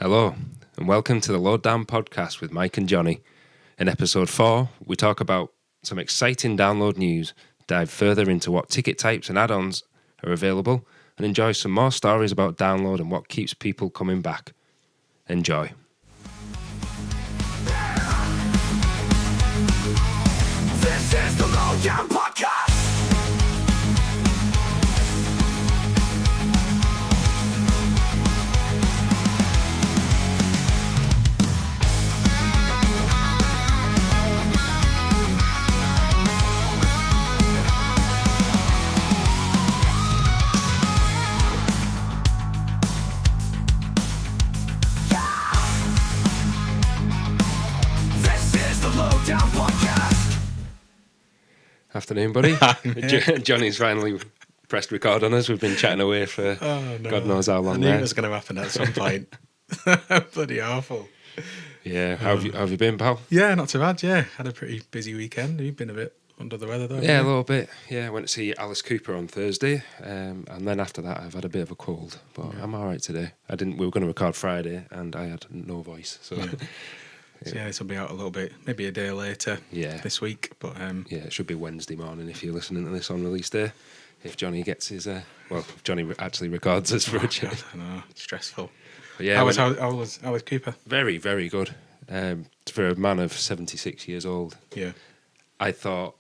Hello, and welcome to the Lowdown Podcast with Mike and Johnny. In episode 4, we talk about some exciting download news, dive further into what ticket types and add-ons are available, and enjoy some more stories about download and what keeps people coming back. Enjoy. This is the Lowdown Podcast. This is the Lowdown Podcast. Afternoon, buddy. Johnny's finally pressed record on us. We've been chatting away for God knows how long. I knew there. it was going to happen at some point. Bloody awful. Yeah, how have you been, pal? Yeah, not too bad, yeah. Had a pretty busy weekend. You've been a bit under the weather, though. Yeah, a little bit. Yeah, I went to see Alice Cooper on Thursday, and then after that I've had a bit of a cold, but I'm all right today. We were going to record Friday, and I had no voice, so... So yeah, this will be out a little bit, maybe a day later this week. But yeah, it should be Wednesday morning if you're listening to this on release day. If Johnny gets his, if Johnny actually records us for a chat. I know, stressful. But yeah, How was Cooper? very, very good. For a man of 76 years old, Yeah. I thought,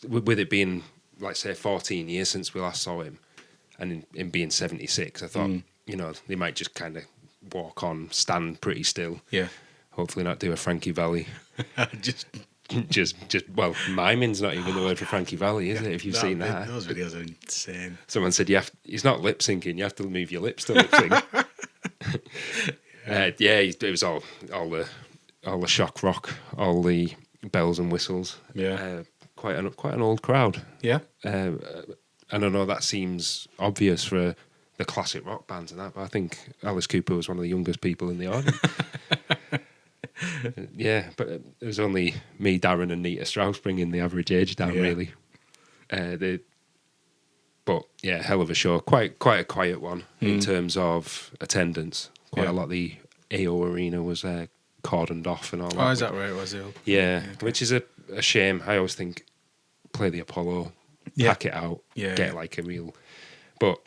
with it being, like, say, 14 years since we last saw him, and in being 76, I thought, they might just kind of walk on, stand pretty still. Yeah. Hopefully not do a Frankie Valli. just Well, miming's not even the word for Frankie Valli, is it? If you've seen that. Those videos are insane. Someone said he's not lip syncing, you have to move your lips to lip sync. It was all the shock rock, all the bells and whistles. Yeah. Quite an old crowd. Yeah. And I know that seems obvious for the classic rock bands and that, but I think Alice Cooper was one of the youngest people in the audience. Yeah, but it was only me, Darren, and Nita Strauss bringing the average age down, really. But yeah, hell of a show. Quite a quiet one in terms of attendance. Quite a lot of the AO Arena was cordoned off and all that. Oh, is that right? Was it? Yeah, okay. Which is a shame. I always think play the Apollo, pack it out, get like a real... But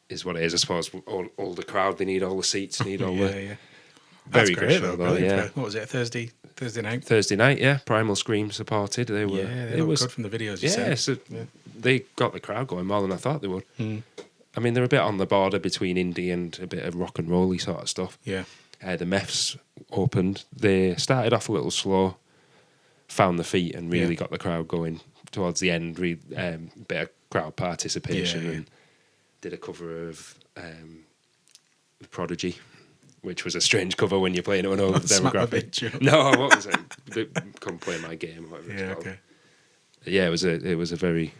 is what it is, I suppose. All the crowd, they need all the seats, need all the... Yeah. Very That's great, good show, though, yeah. What was it, Thursday night? Thursday night, yeah. Primal Scream supported. They were... It was good from the videos you said. So they got the crowd going more than I thought they would. I mean, they're a bit on the border between indie and a bit of rock and roll-y sort of stuff. Yeah. The Meths opened. They started off a little slow, found the feet and really got the crowd going towards the end. Bit of crowd participation and did a cover of The Prodigy, which was a strange cover when you're playing it on an older demographic. No, what was it? Come play my game, or whatever it's called. Okay. Yeah, it was a very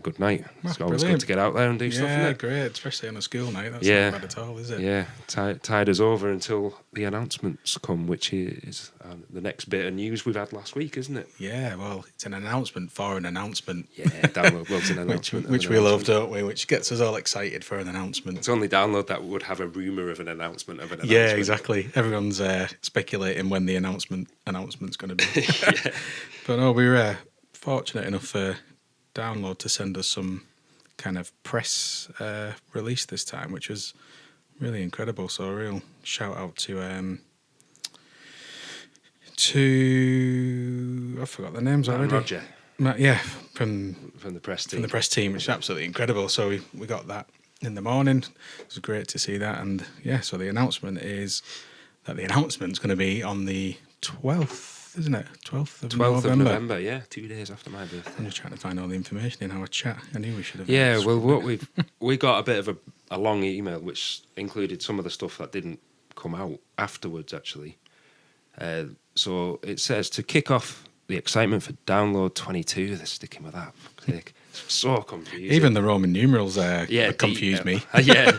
good night. It's always good to get out there and do stuff. Yeah, great, especially on a school night. That's not bad at all, is it? Yeah, tied us over until the announcements come, which is the next bit of news we've had last week, isn't it? Yeah, well, it's an announcement for an announcement. Yeah, Download loves an announcement. which we love, don't we? Which gets us all excited for an announcement. It's only Download that would have a rumour of an announcement of an announcement. Yeah, exactly. Everyone's speculating when the announcement's going to be. But no, we were fortunate enough for Download to send us some kind of press release this time, which was really incredible. So a real shout out to I forgot the names already. Roger. From the press team. From the press team, which is absolutely incredible. So we got that in the morning. It was great to see that. And so the announcement is that the announcement's going to be on the 12th, isn't it? 12th of November. Yeah, 2 days after my birthday. I'm just trying to find all the information in our chat. I knew we should have. Yeah, well, what we got a bit of a long email which included some of the stuff that didn't come out afterwards, actually. So it says, to kick off the excitement for Download 22, they're sticking with that. It's so confusing. Even the Roman numerals confused me. Yeah,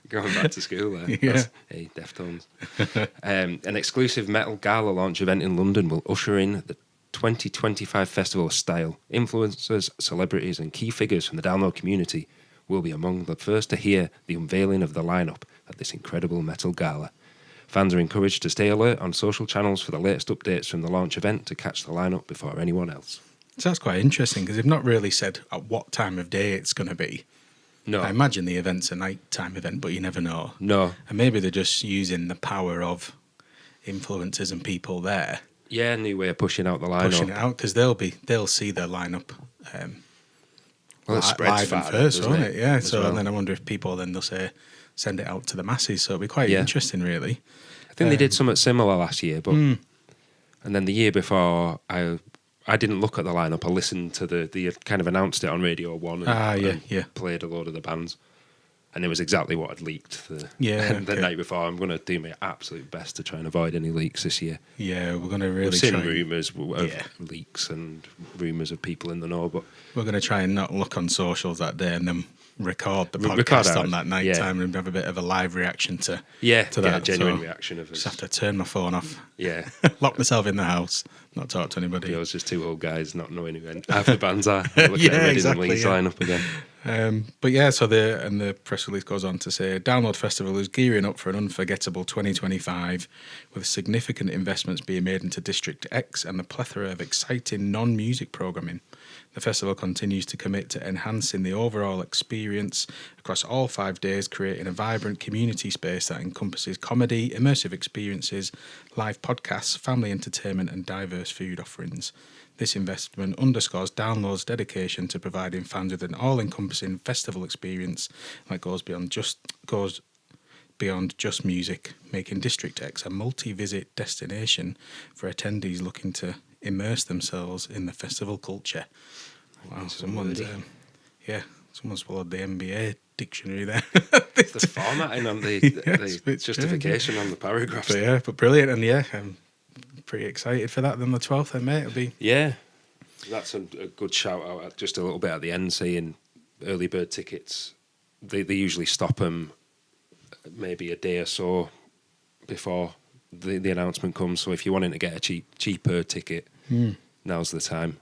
going back to school there. Hey, Deftones. An exclusive metal gala launch event in London will usher in the 2025 Festival of Style. Influencers, celebrities and key figures from the Download community will be among the first to hear the unveiling of the lineup at this incredible metal gala. Fans are encouraged to stay alert on social channels for the latest updates from the launch event to catch the lineup before anyone else. So that's quite interesting because they've not really said at what time of day it's going to be. No. I imagine the event's a nighttime event, but you never know. No. And maybe they're just using the power of influencers and people there. Yeah, new way of pushing out the lineup. Pushing it out because they'll see their lineup Well, it spreads live and far, first, doesn't won't it? Yeah. as So well. then I wonder if people then they'll say send it out to the masses. So it'll be quite Yeah. interesting, really. I think they did something similar last year, but and then the year before, I didn't look at the lineup. I listened to they kind of announced it on Radio 1 and Yeah. played a load of the bands. And it was exactly what I'd leaked the Okay. night before. I'm going to do my absolute best to try and avoid any leaks this year. Yeah, we're going to really We've seen try. rumours of leaks and rumours of people in the know, but We're going to try and not look on socials that day and then record the Record podcast ours, on that night yeah. time and have a bit of a live reaction to get that. a genuine So reaction of just us. have to turn my phone off, Yeah. lock myself in the house, not talk to anybody. It was just two old guys not knowing who half the bands are. Looking Yeah, at Reading exactly, and Leeds yeah. lineup again. But yeah, so the press release goes on to say Download Festival is gearing up for an unforgettable 2025 with significant investments being made into District X and a plethora of exciting non-music programming. The festival continues to commit to enhancing the overall experience across all 5 days, creating a vibrant community space that encompasses comedy, immersive experiences, live podcasts, family entertainment and diverse food offerings. This investment underscores Download's dedication to providing fans with an all-encompassing festival experience that goes beyond just music, making District X a multi-visit destination for attendees looking to immerse themselves in the festival culture. Wow, someone's swallowed the NBA dictionary there. The formatting on the it's a bit justification on the paragraphs. but brilliant, and I'm pretty excited for that. Then the 12th, then, mate, it'll be. Yeah, that's a good shout out. Just a little bit at the end, saying early bird tickets. They usually stop them maybe a day or so before the announcement comes. So if you're wanting to get a cheaper ticket, now's the time.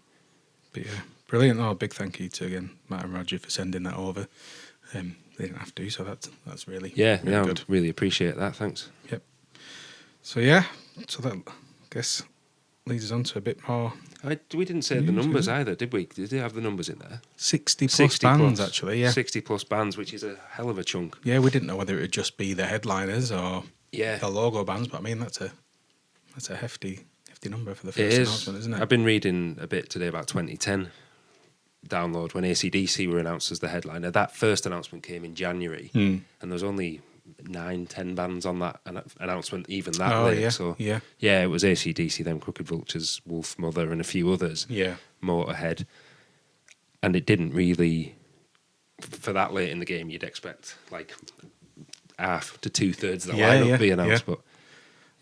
But yeah, brilliant. Oh, big thank you to again Matt and Roger for sending that over. They didn't have to, so that's really really good. Really appreciate that. Thanks. Yep. So that I guess leads us on to a bit more. We didn't say the numbers either, did we? Did they have the numbers in there? 60 plus bands, actually. Yeah. 60 plus bands, which is a hell of a chunk. Yeah, we didn't know whether it would just be the headliners or Yeah. the logo bands, but I mean that's a hefty number for the It first is. announcement, isn't it? I've been reading a bit today about 2010 Download when AC/DC were announced as the headliner. That first announcement came in January, and there was only 9-10 bands on that announcement, even that late. yeah, So yeah. it was AC/DC, then Crooked Vultures, Wolf Mother, and a few others. Yeah. Motorhead, and it didn't really. For that late in the game, you'd expect like half to 2/3 of the lineup be announced, but.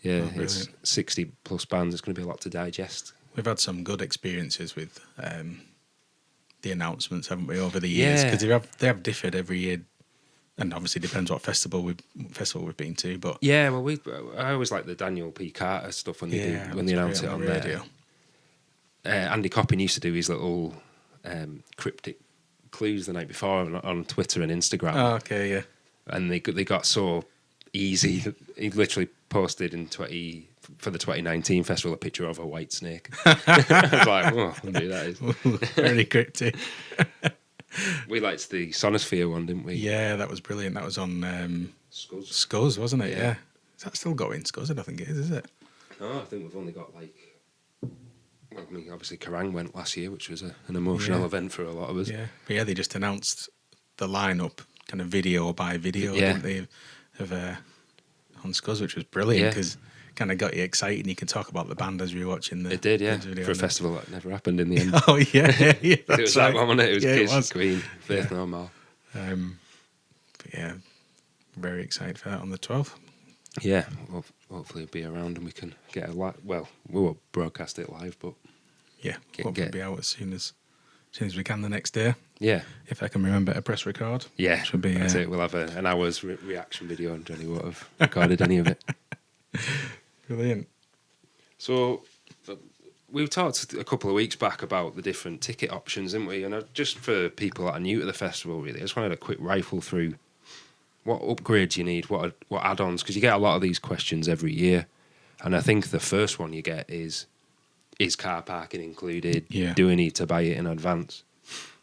Yeah, it's 60 plus bands. It's going to be a lot to digest. We've had some good experiences with the announcements, haven't we, over the years? Because they have differed every year, and obviously depends what festival we've been to. But yeah, well, I always like the Daniel P. Carter stuff when they announce it on the radio. Andy Coppin used to do his little cryptic clues the night before on Twitter and Instagram. Oh, okay, yeah. And they got so easy. He literally posted for the 2019 festival a picture of a white snake. I was like, oh, I wonder who that is. Very cryptic. We liked the Sonosphere one, didn't we? Yeah, that was brilliant. That was on Scuzz, wasn't it? Yeah. Yeah. Is that still going? Scuzz, I don't think it is it? No, I think we've only got obviously Kerrang went last year, which was an emotional event for a lot of us. Yeah. But yeah, they just announced the lineup kind of video by video, didn't they? Of on Scuzz, which was brilliant because kind of got you excited and you can talk about the band as you're watching the. It did, yeah. video For a festival that never happened in the end. Oh yeah, It was that one, wasn't it? It was Yeah, Kiss it was. Queen, Faith No More. But yeah, very excited for that on the 12th. Yeah, well, hopefully it'll be around and we can get a live. Well, we won't broadcast it live, but Yeah, hopefully it'll be out as soon as we can the next day. yeah, If I can remember to press record. yeah, Should be, that's it. We'll have an hour's reaction video and Johnny won't have recorded any of it. Brilliant. So we talked a couple of weeks back about the different ticket options, didn't we? And just for people that are new to the festival, really, I just wanted a quick rifle through what upgrades you need, what add-ons, because you get a lot of these questions every year, and I think the first one you get is car parking included? Yeah. Do we need to buy it in advance?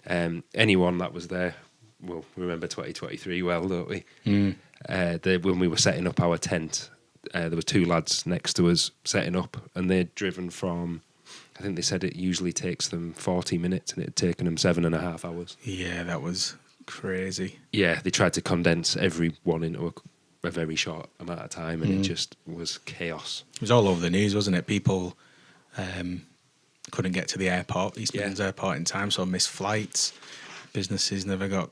Anyone that was there will remember 2023 well, don't we? When we were setting up our tent, there were two lads next to us setting up, and they'd driven from, I think they said it usually takes them 40 minutes, and it had taken them 7.5 hours. Yeah, that was crazy. Yeah, they tried to condense everyone into a very short amount of time, and it just was chaos. It was all over the news, wasn't it? People couldn't get to the airport, East Midlands Airport, in time, so missed flights. Businesses never got.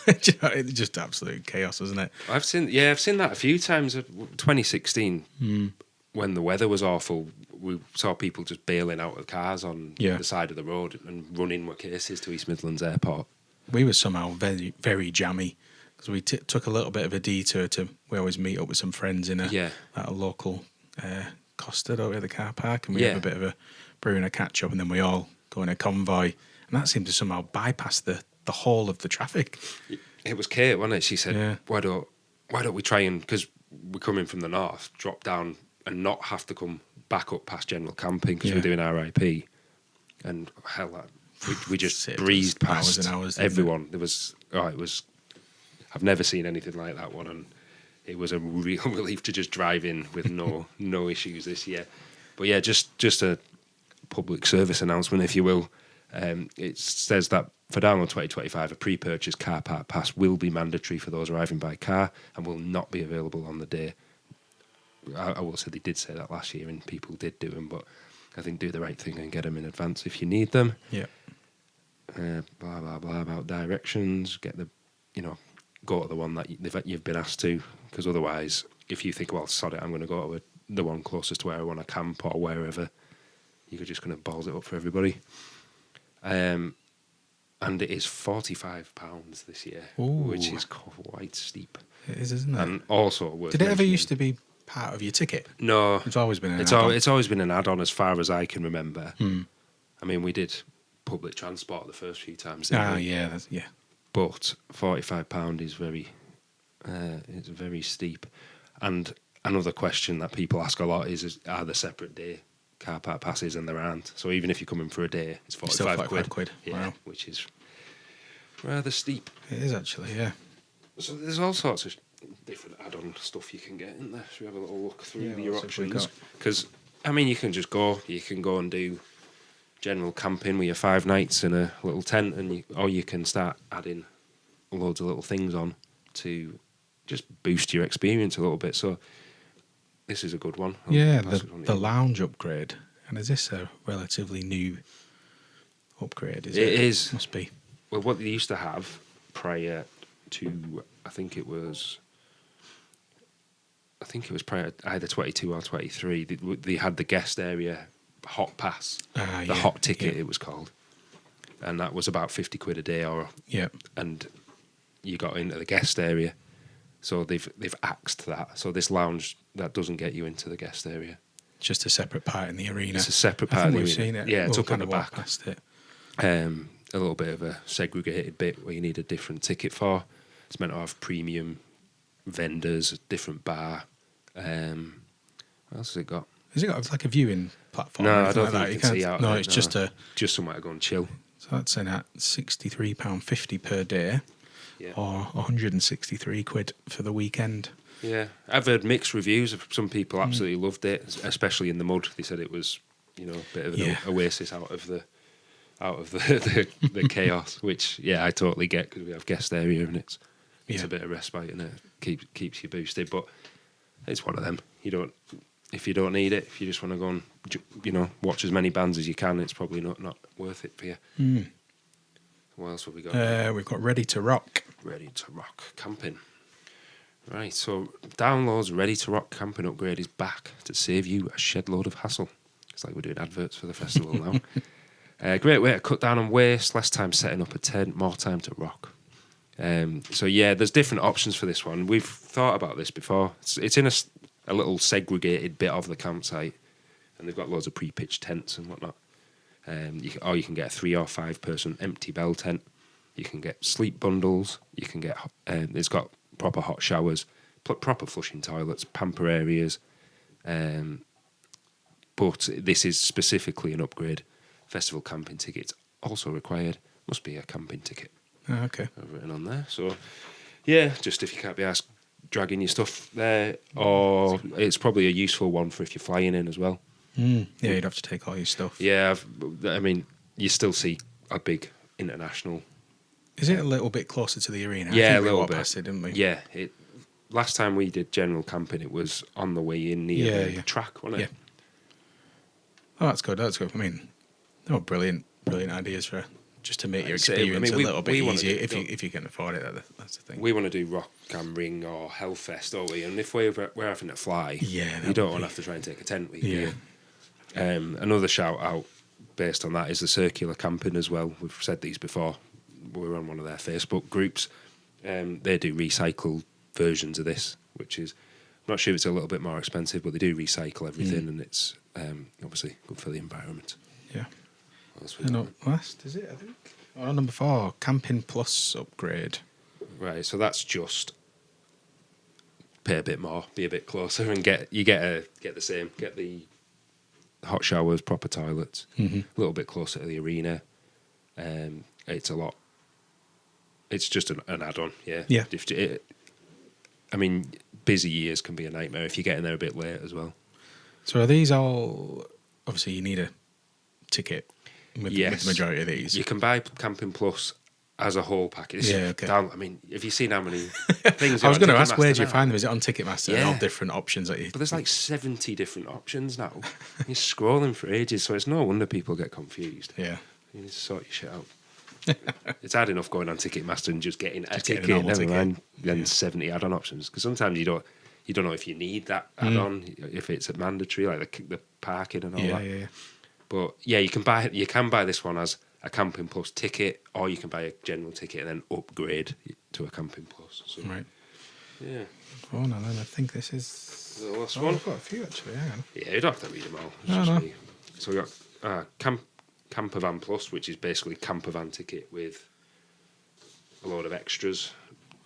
It's just absolute chaos, isn't it? I've seen that a few times. 2016, when the weather was awful, we saw people just bailing out of cars on the side of the road and running with cases to East Midlands Airport. We were somehow very, very jammy because we took a little bit of a detour we always meet up with some friends in at a local Costa over at the car park, and we have a bit of a brew and a catch up, and then we all go in a convoy, and that seemed to somehow bypass the whole of the traffic. It was Kate, wasn't it? She said, "Why don't we try and, because we're coming from the north, drop down and not have to come back up past General Camping because we're doing RIP, and hell, we just breezed past hours and hours, everyone. There was it was. I've never seen anything like that one, and it was a real relief to just drive in with no issues this year. But yeah, just a public service announcement, if you will. It says that for Download 2025, a pre-purchased car park pass will be mandatory for those arriving by car and will not be available on the day. I will say they did say that last year, and people did do them, but I think do the right thing and get them in advance if you need them. Yeah. Blah blah blah about directions. Get go to the one that you've been asked to, because otherwise, if you think, well, sod it, I'm going to go to the one closest to where I want to camp or wherever, you're just going to balls it up for everybody. And it is £45 this year, which is quite steep. It is, isn't it? And also worth Did it ever mentioning- used to be part of your ticket? No, It's always been an it's add-on. it's always been an add-on as far as I can remember. I mean, we did public transport the first few times. Didn't we? Yeah. But £45 is it's very steep. And another question that people ask a lot is are there separate day car park passes? And there aren't. So even if you're coming for a day, it's 45 quid. Yeah, Wow. which is rather steep. It is actually, yeah. So there's all sorts of different add-on stuff you can get in there. Should we have a little look through your what else have we options? got? Because, I mean, you can go and do general camping with your 5 nights in a little tent, or you can start adding loads of little things on to just boost your experience a little bit. So this is a good one. Yeah, the lounge upgrade. And is this a relatively new upgrade? It is. Must be. Well, what they used to have prior to, I think it was prior either 22 or 23, they had the guest area hot pass, the hot ticket it was called, and that was about 50 quid a day, and you got into the guest area. So they've axed that. So this lounge that doesn't get you into the guest area. Just a separate part in the arena. It's a separate part. I think we've seen it. Yeah, it's up on kind the of walked back. past it. A little bit of a segregated bit where you need a different ticket for. It's meant to have premium vendors, a different bar. What else has it got? Has it got like a viewing platform? No, or I anything don't like think that? you can see out. No, of it, it's just somewhere to go and chill. So that's in at £63.50 per day, or 163 quid for the weekend. Yeah, I've heard mixed reviews. Some people absolutely loved it, especially in the mud. They said it was, a bit of an oasis out of the the chaos. Which, I totally get, because we have guest area and it's a bit of respite and it keeps you boosted. But it's one of them. If you don't need it, if you just want to go and watch as many bands as you can, it's probably not worth it for you. What else have we got? We've got Ready to Rock. Ready to Rock camping. Right, so Download's Ready to Rock camping upgrade is back to save you a shed load of hassle. It's like we're doing adverts for the festival now. Great way to cut down on waste, less time setting up a tent, more time to rock. There's different options for this one. We've thought about this before. It's in a little segregated bit of the campsite, and they've got loads of pre-pitched tents and whatnot. You can get a 3 or 5 person empty bell tent. You can get sleep bundles. You can get it's got proper hot showers, proper flushing toilets, pamper areas. But this is specifically an upgrade. Festival camping tickets also required. Must be a camping ticket. Oh, okay. I've written on there. So, yeah, just if you can't be asked dragging your stuff there, or it's probably a useful one for if you're flying in as well. Yeah, you'd have to take all your stuff. Yeah, I mean, you still see a big international. Is it a little bit closer to the arena? Yeah, I think a we little walked bit. past it, didn't we? Yeah, last time we did general camping, it was on the way in near the track, wasn't it? Yeah. Oh, that's good. That's good. I mean, they were brilliant ideas for just to make your experience a little bit easier if you can afford it. That's the thing. We want to do Rock am Ring or Hellfest, don't we? And if we're having to fly, you don't want to have to try and take a tent with you. Another shout out based on that is the circular camping as well. We've said these before. We're on one of their Facebook groups. They do recycled versions of this, which is, I'm not sure if it's a little bit more expensive, but they do recycle everything, and it's obviously good for the environment. Yeah. What else we got? Last, is it, I think? Oh, number 4, Camping Plus upgrade. Right, so that's just pay a bit more, be a bit closer, and get the same, get the hot showers, proper toilets, a little bit closer to the arena. It's a lot. It's just an add-on, yeah. Yeah. I mean, busy years can be a nightmare if you're getting there a bit late as well. So are these all? Obviously, you need a ticket with the majority of these. You can buy Camping Plus as a whole package. Yeah, okay. I mean, have you seen how many things? I was going to ask, where do you now? find them? Is it on Ticketmaster? Yeah. And all different options that you. But there's like 70 different options now. You're scrolling for ages, so it's no wonder people get confused. Yeah. You need to sort your shit out. It's hard enough going on Ticketmaster and just getting a ticket, normal never ticket. mind then 70 add-on options. Because sometimes you don't know if you need that add-on, if it's a mandatory, like the parking and all that. Yeah. But yeah, you can buy this one as a Camping Plus ticket, or you can buy a general ticket and then upgrade to a Camping Plus. So, Right. yeah. Oh no, then I think this is The last Oh, one. I've got a few actually. Hang on. Yeah, you don't have to read them all. It's No, just no. me. So we got Campervan Plus, which is basically campervan ticket with a load of extras.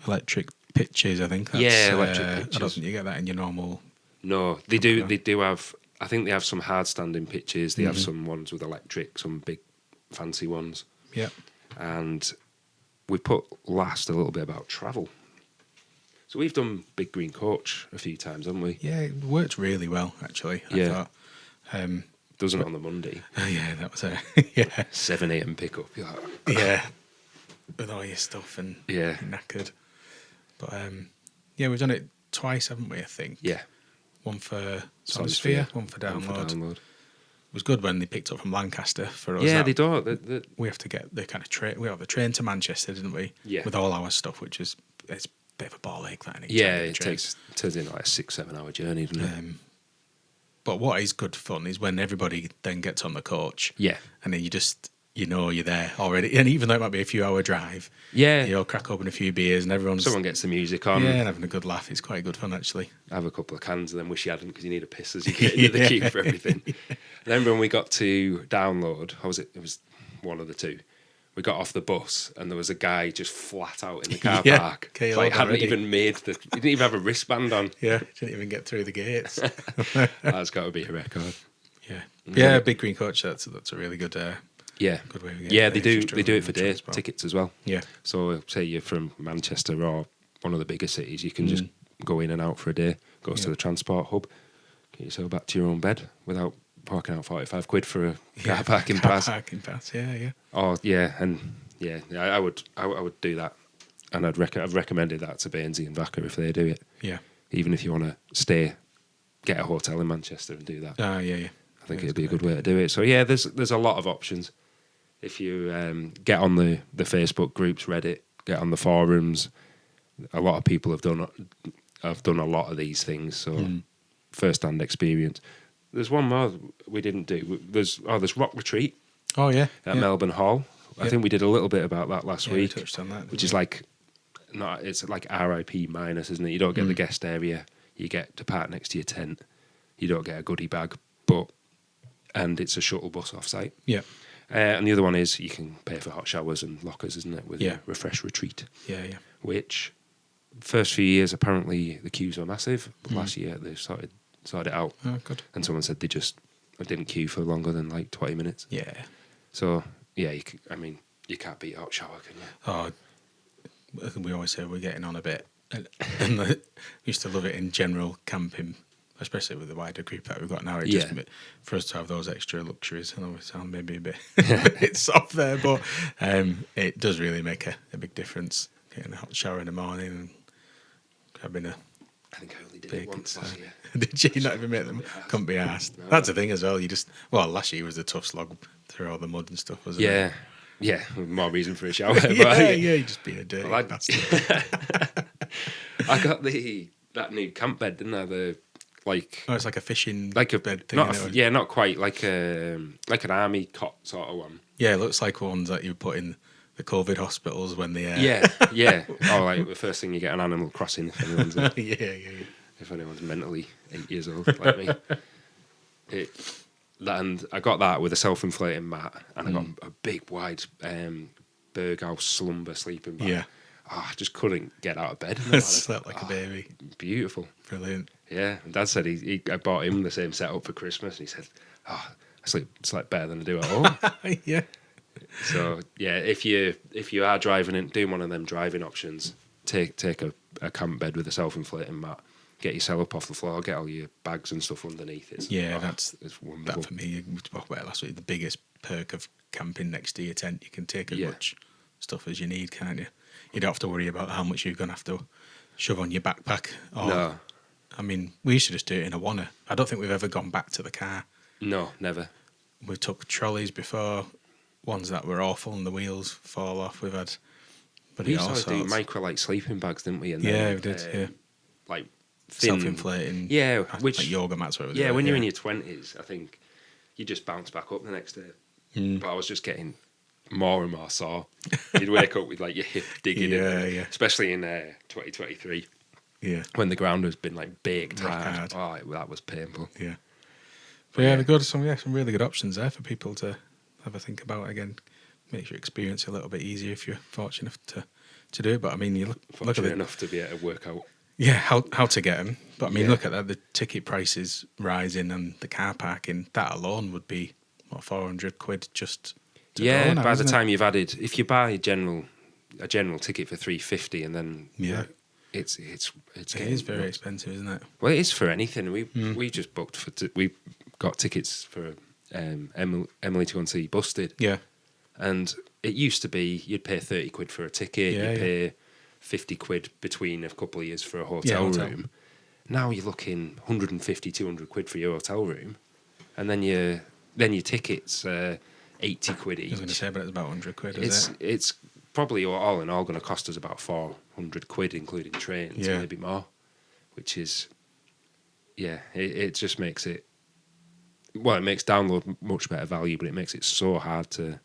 Electric pitches, I think. That's, Yeah, electric I pitches. don't think you get that in your normal. No, they do. They do have. I think they have some hard standing pitches. They have some ones with electric, some big fancy ones. Yeah. And we put last a little bit about travel. So we've done Big Green Coach a few times, haven't we? Yeah, it worked really well actually. I Yeah. thought. Doesn't it on the Monday? Yeah, that was it. Yeah. 7 a.m. pickup. You're like, Yeah. With all your stuff and Yeah. knackered. But yeah, we've done it twice, haven't we? I think. yeah. One for Sonosphere, Sonosphere, one for download. download. It was good when they picked up from Lancaster for us. Yeah, That- they don't. We have to get the kind of train. We have the train to Manchester, didn't we? Yeah. With all our stuff, which is it's a bit of a ball ache. That any Yeah, time it the train. turns into like a 6-7 hour journey, doesn't it? But what is good fun is when everybody then gets on the coach. Yeah. And then you're there already. And even though it might be a few hour drive, Yeah. you'll crack open a few beers and everyone's Someone gets the music on. and having a good laugh. It's quite good fun actually. Have a couple of cans and then wish you hadn't because you need a piss as you get into the queue for everything. Then when we got to download, how was it? It was one of the two. We got off the bus and there was a guy just flat out in the car Yeah, park. KO'd Like hadn't already. even made he didn't even have a wristband on. Yeah. Didn't even get through the gates. That's got to be a record. Yeah. Yeah, Big Green Coach, that's a really good Yeah. good way of getting Yeah, there. they Just do it for day transport. tickets as well. Yeah. So say you're from Manchester or one of the bigger cities, you can just go in and out for a day, goes to the transport hub, get yourself back to your own bed without parking out 45 quid for a car parking pass. Parking pass, yeah. Oh yeah, I would do that, and I've recommended that to Bainsey and Vaca if they do it. Yeah. Even if you want to stay, get a hotel in Manchester and do that. Yeah. I think it'd be a good way to do it. So yeah, there's a lot of options. If you get on the Facebook groups, Reddit, get on the forums, a lot of people have done a lot of these things. So first-hand experience. There's one more we didn't do. There's Rock Retreat Oh yeah. at Melbourne Hall. I think we did a little bit about that last Yeah, we week, touched on that, which didn't is we? like it's like RIP minus, isn't it? You don't get the guest area. You get to park next to your tent. You don't get a goodie bag, and it's a shuttle bus off site. Yeah. And the other one is you can pay for hot showers and lockers, isn't it? With Yeah. Refresh Retreat, Yeah. which first few years, apparently the queues were massive. But last year they sorted it out. Oh, good. And someone said they didn't queue for longer than like 20 minutes. Yeah. So yeah, you can't beat a hot shower, can you? Oh, we always say we're getting on a bit, and we used to love it in general camping, especially with the wider group that we've got now. It just for us to have those extra luxuries. I know we sound maybe a bit it's soft there, but it does really make a big difference. Getting a hot shower in the morning and grabbing a. I think I only did it once last year. Did you not even make them? Couldn't be asked. No. That's the thing as well. Last year was a tough slog through all the mud and stuff, wasn't it? Yeah, more reason for a shower. You just being a dirty bastard. I got that new camp bed, didn't I? It's like a fishing bed thing. Not quite like an army cot sort of one. Yeah, it looks like ones that you put in the COVID hospitals when they. Yeah. Or like the first thing you get on Animal Crossing if anyone's if anyone's mentally 8 years old like me. And I got that with a self-inflating mat, and I got a big wide Berghaus slumber sleeping bag. Yeah. I just couldn't get out of bed. Slept like a baby. Beautiful. Brilliant. Yeah. And Dad said I bought him the same setup for Christmas, and he said, I sleep better than I do at home. Yeah. So yeah, if you are driving in, doing one of them driving options, take a camp bed with a self-inflating mat. Get yourself up off the floor, get all your bags and stuff underneath it. It's wonderful. That for me, we talked about it last week, the biggest perk of camping next to your tent. You can take as much stuff as you need, can't you? You don't have to worry about how much you're going to have to shove on your backpack. No. I mean, we used to just do it in a wanna. I don't think we've ever gone back to the car. No, never. We took trolleys before, ones that were awful and the wheels fall off. We've had... We used to do micro sleeping bags, didn't we? And we did, like thin, self-inflating. Which like yoga mats. When you're in your 20s, I think you just bounce back up the next day. But I was just getting more and more sore. You'd wake up with like your hip digging in, especially in 2023. Yeah, when the ground has been like baked hard. Oh, that was painful. Yeah, but they've got some really good options there for people to have a think about. Again, makes your experience a little bit easier if you're fortunate enough to do it. But I mean, you look at it enough to be able to work out. Yeah, how to get them. But I mean, look at that. The ticket prices rising and the car parking. That alone would be what, £400 just. To go now, by the time it? you've added, if you buy a general ticket for £350, and then it is very expensive, isn't it? Well, it is for anything. We just booked we got tickets for Emily to go and see Busted. Yeah, and it used to be you'd pay £30 for a ticket. You'd pay £50 between a couple of years for a hotel room. Now you're looking £150, £200 for your hotel room, and then your tickets £80 each. I was going to say, but it's about £100, is it? It's probably all in all going to cost us about £400, including trains, maybe more. Which is, it just makes it. Well, it makes download much better value, but it makes it so hard to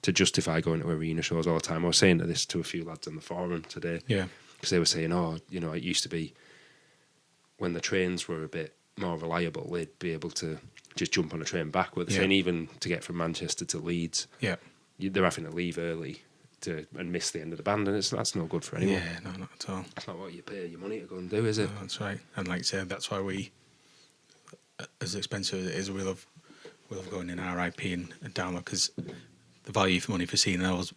justify going to arena shows all the time. I was saying this to a few lads on the forum today. Yeah. Because they were saying, it used to be when the trains were a bit more reliable, they'd be able to just jump on a train back. But they're saying even to get from Manchester to Leeds, they're having to leave early and miss the end of the band, and that's no good for anyone. Yeah, no, not at all. That's not what you pay your money to go and do, is it? No, that's right. And like I said, that's why we, as expensive as it is, we love going in RIP and download, because the value for money for seeing those,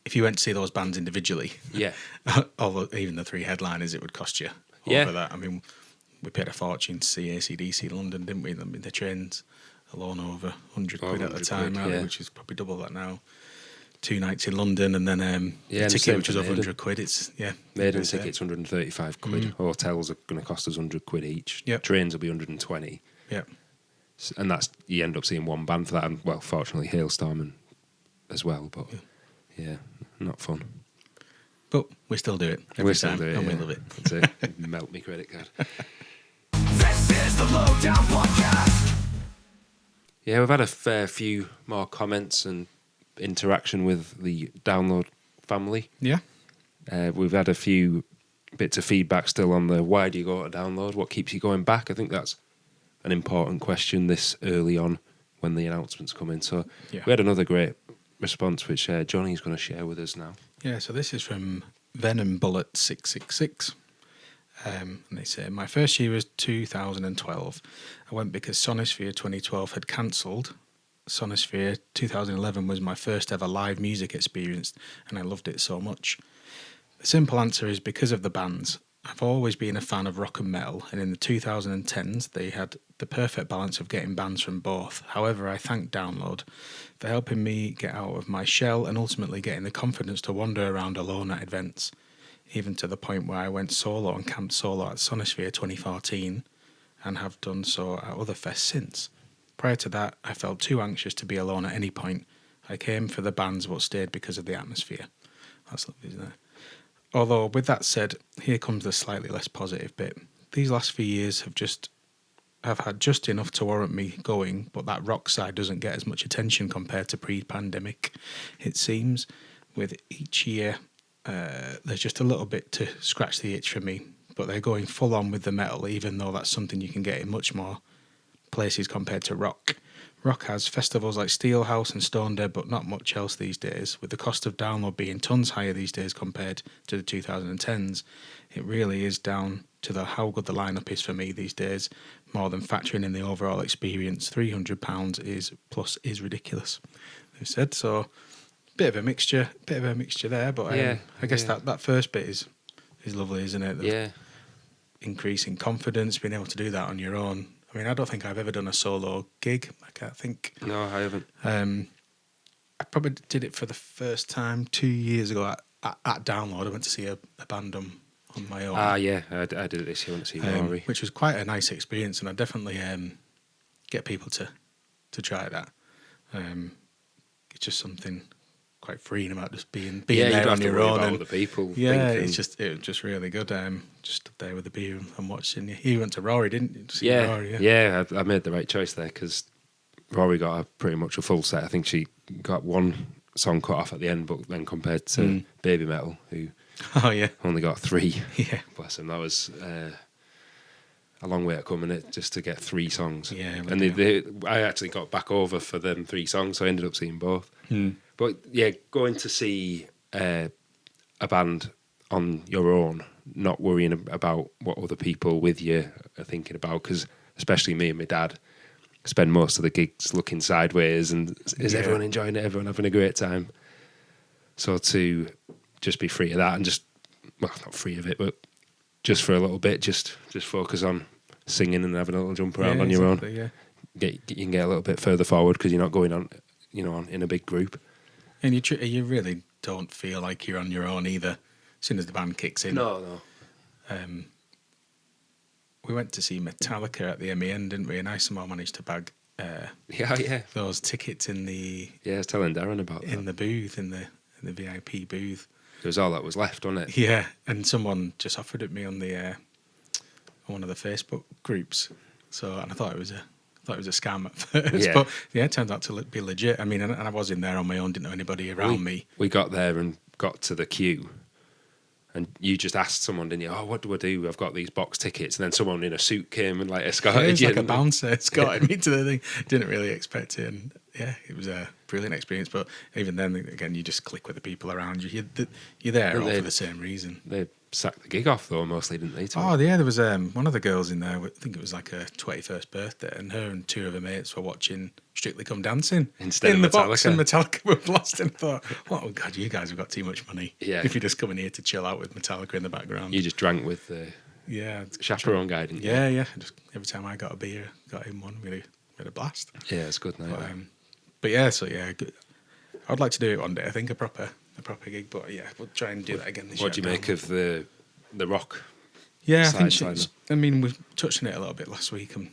if you went to see those bands individually, even the three headliners, it would cost you over that. I mean, we paid a fortune to see AC/DC in London, didn't we? I mean, the trains alone over £100 at the time, which is probably double that now. 2 nights in London, and then the ticket, which was over £100. It's Maiden tickets £135. Hotels are going to cost us £100 each. Trains will be £120. And that's, you end up seeing one band for that, and well, fortunately Hailstorm as well, but not fun. But we still do it every time, and we love it. That's it. Melt me credit card. This is the Lowdown Podcast. Yeah, we've had a fair few more comments and interaction with the Download family. Yeah. We've had a few bits of feedback still on the why do you go to Download? What keeps you going back? I think that's an important question this early on when the announcements come in. So we had another great response, which Johnny's going to share with us now. Yeah, so this is from Venom Bullet 666. And they say, my first year was 2012. I went because Sonosphere 2012 had cancelled. Sonosphere 2011 was my first ever live music experience, and I loved it so much. The simple answer is because of the bands. I've always been a fan of rock and metal, and in the 2010s they had the perfect balance of getting bands from both. However, I thank Download for helping me get out of my shell and ultimately getting the confidence to wander around alone at events, even to the point where I went solo and camped solo at Sonosphere 2014 and have done so at other fests since. Prior to that, I felt too anxious to be alone at any point. I came for the bands but stayed because of the atmosphere. That's lovely, isn't it? Although, with that said, here comes the slightly less positive bit. These last few years have had just enough to warrant me going, but that rock side doesn't get as much attention compared to pre-pandemic, it seems. With each year, there's just a little bit to scratch the itch for me, but they're going full on with the metal, even though that's something you can get in much more places compared to rock. Rock has festivals like Steelhouse and Stone Dead, but not much else these days. With the cost of download being tons higher these days compared to the 2010s, it really is down to how good the lineup is for me these days, more than factoring in the overall experience. £300 is ridiculous, they've said. So, bit of a mixture there. But I guess that first bit is lovely, isn't it? Yeah. Increasing confidence, being able to do that on your own. I mean, I don't think I've ever done a solo gig. I can't think. No, I haven't. I probably did it for the first time 2 years ago at Download. I went to see a band on my own. Ah, yeah, I did it this year. I went to see Rory. Which was quite a nice experience, and I definitely get people to try that. It's just something quite freeing about just being there on your own. And other people. Yeah, it was just really good. Just stood there with a beer and watching. You went to Rory, didn't you? Rory, yeah. I made the right choice there because Rory got pretty much a full set. I think she got one song cut off at the end, but then compared to Baby Metal, who only got 3. Yeah, bless him. That was a long way to come in it just to get 3 songs. Yeah, and I actually got back over for them 3 songs, so I ended up seeing both. But yeah, going to see a band on your own, not worrying about what other people with you are thinking about, because especially me and my dad spend most of the gigs looking sideways and is everyone enjoying it, everyone having a great time? So to just be free of that and not free of it, but just for a little bit, just focus on singing and having a little jump around on your own. Yeah. You can get a little bit further forward because you're not going on, in a big group. And you really don't feel like you're on your own either as soon as the band kicks in. No. We went to see Metallica at the MEN, didn't we? And I somehow managed to bag those tickets in the... Yeah, I was telling Darren about that. In the booth, in the VIP booth. It was all that was left, wasn't it? Yeah, and someone just offered it me on one of the Facebook groups. And I thought it was a scam at first, but it turns out to be legit. I mean, and I was in there on my own, didn't know anybody around me. We got there and got to the queue, and you just asked someone, didn't you? Oh, what do I do? I've got these box tickets, and then someone in a suit came and escorted you. Like a bouncer escorted me to the thing. Didn't really expect it, and it was a brilliant experience. But even then, again, you just click with the people around you. You're there all for the same reason. They sacked the gig off though, mostly, didn't they? There was one of the girls in there. I think it was like her 21st birthday, and her and 2 of her mates were watching Strictly Come Dancing instead in of the Metallica. Box, and Metallica were blasting. I thought, oh god, you guys have got too much money. Yeah, if you're just coming here to chill out with Metallica in the background. You just drank with the chaperone guy, didn't you? Yeah. Just every time I got a beer, got him one. We had a blast. Yeah, it's good night. But good. I'd like to do it one day. I think a proper gig, but we'll try and do that again this year. What do you make of the rock? Yeah, I think we've touched on it a little bit last week, and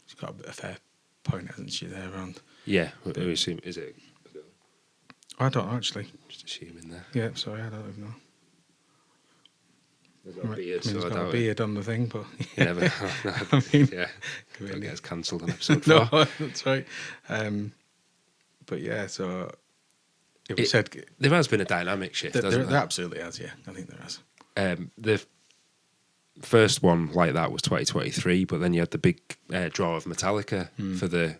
she's got a fair point, hasn't she, there around? Yeah, we assume, is it? I don't know, actually. Just assuming there. Yeah, sorry, I don't even know. There's got a beard, he's got a beard on the thing, but... You never know. No, I mean... Yeah, it gets cancelled on episode 4. No, that's right. But yeah, so... we said... There has been a dynamic shift, hasn't there? There absolutely has, yeah. I think there has. The first one like that was 2023, but then you had the big draw of Metallica for the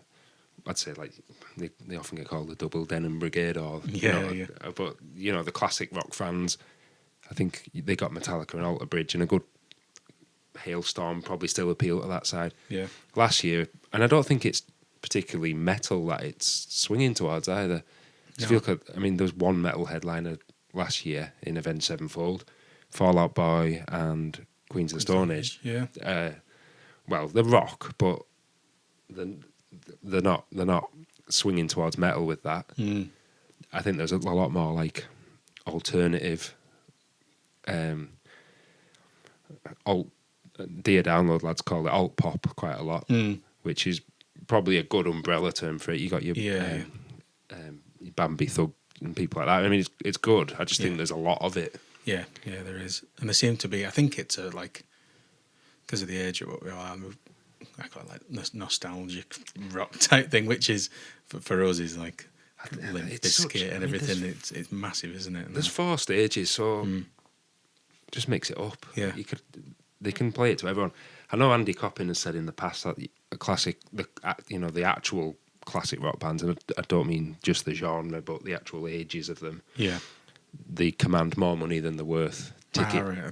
I'd say like they often get called the Double Denim Brigade, or Yeah. But the classic rock fans, I think they got Metallica and Alter Bridge, and a good Hailstorm probably still appeal to that side. Yeah. Last year, and I don't think it's particularly metal that it's swinging towards either. No. There was one metal headliner last year in Avenged Sevenfold, Fall Out Boy and Queens of the Stone Age. Yeah. Well, they're rock, but they're not swinging towards metal with that. I think there's a lot more like alternative, alt. Dear Download lads call it alt pop quite a lot, which is probably a good umbrella term for it. You got your Bambi Thug and people like that. I mean, it's good. I just think there's a lot of it. Yeah, there is, and there seem to be. I think it's like because of the age of what we are. I call it like nostalgic rock type thing, which is for us is like Limp Bizkit and everything. It's massive, isn't it? And there's 4 stages, so just mix it up. Yeah, they can play it to everyone. I know Andy Coppin has said in the past that the actual classic rock bands, and I don't mean just the genre, but the actual ages of them. Yeah, they command more money than they're worth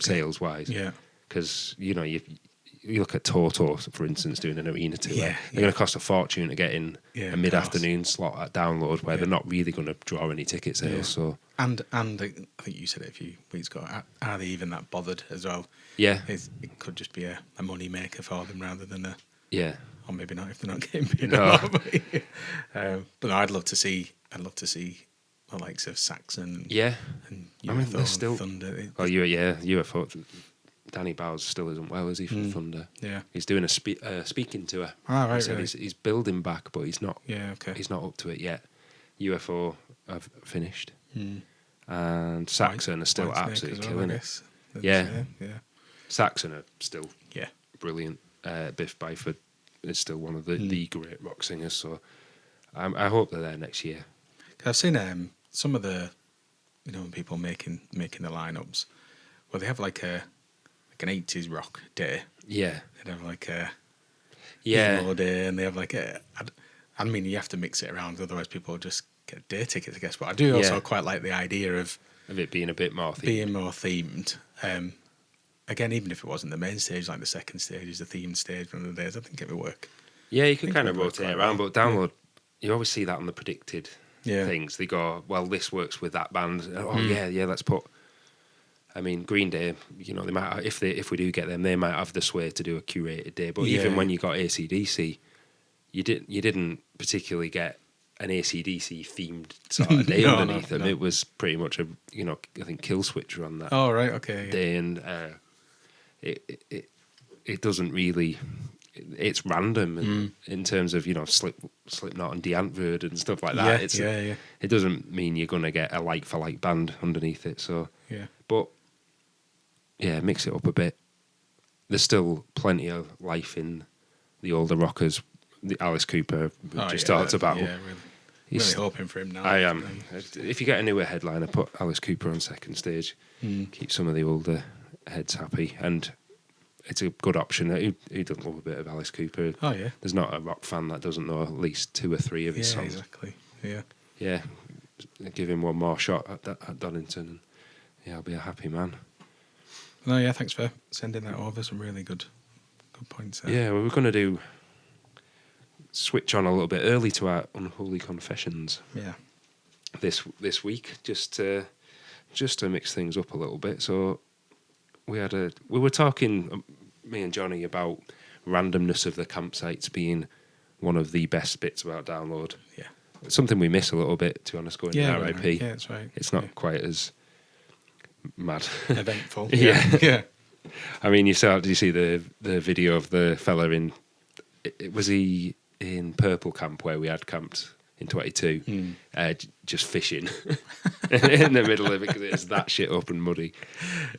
sales wise. Yeah, because you look at Toto, for instance, doing an arena tour. Yeah, they're going to cost a fortune to get in a mid-afternoon slot at Download, where they're not really going to draw any ticket sales. Yeah. So and I think you said it a few weeks ago. Are they even that bothered as well? Yeah, it could just be a money maker for them rather than a or maybe not if they're not getting paid. No. But no, I'd love to see the likes of Saxon. Yeah, and UFO they're still Thunder. Well, UFO. Danny Bowers still isn't well, is he, from Thunder? Yeah, he's doing a speaking tour. Oh, right, really? He's building back, but he's not. Yeah, okay. He's not up to it yet. UFO have finished, and Saxon are still absolutely killing it. Yeah. Saxon are still brilliant. Biff Byford is still one of the great rock singers. So I hope they're there next year. I've seen some of the people making the lineups. Well, they have like an 80s rock day. Yeah. They have like a emo day, and they have like I mean, you have to mix it around, otherwise people just get day tickets, I guess. But I do also quite like the idea of it being a bit more themed. Again, even if it wasn't the main stage, like the second stage is the themed stage one of the days, I think it would work. Yeah, you can kind of rotate around, but Download, you always see that on the predicted Yeah. things. They go, well, this works with that band. Oh yeah, let's put. I mean, Green Day. You know, they might if we do get them, they might have the sway to do a curated day. But even when you got AC/DC, you didn't particularly get an AC/DC themed sort of day underneath them. It was pretty much I think Killswitch were on that. Oh right, okay. Yeah. Day, and it doesn't really. It's random in terms of Slipknot and D'Antvert and stuff like that. It doesn't mean you're going to get a like for like band underneath it. So but mix it up a bit. There's still plenty of life in the older rockers. The Alice Cooper just talked about. Yeah, really hoping for him now. I am. If you get a newer headliner, put Alice Cooper on second stage. Keep some of the older heads happy, and it's a good option. Who doesn't love a bit of Alice Cooper? Oh yeah. There's not a rock fan that doesn't know at least 2 or 3 of his songs. Exactly. Yeah. Yeah. Give him one more shot at Donington, and I'll be a happy man. No, yeah. Thanks for sending that over. Some really good points there. Yeah, well, we're going to switch on a little bit early to our unholy confessions. Yeah. This week, just to mix things up a little bit. So we were talking, me and Johnny, about randomness of the campsites being one of the best bits about Download. Yeah. It's something we miss a little bit, to be honest, going to RIP. Yeah, that's right. It's not quite as mad. Eventful. Yeah. I mean, did you see the video of the fella in, was he in Purple Camp where we had camped in 22, just fishing in the middle of it because it's that shit up and muddy,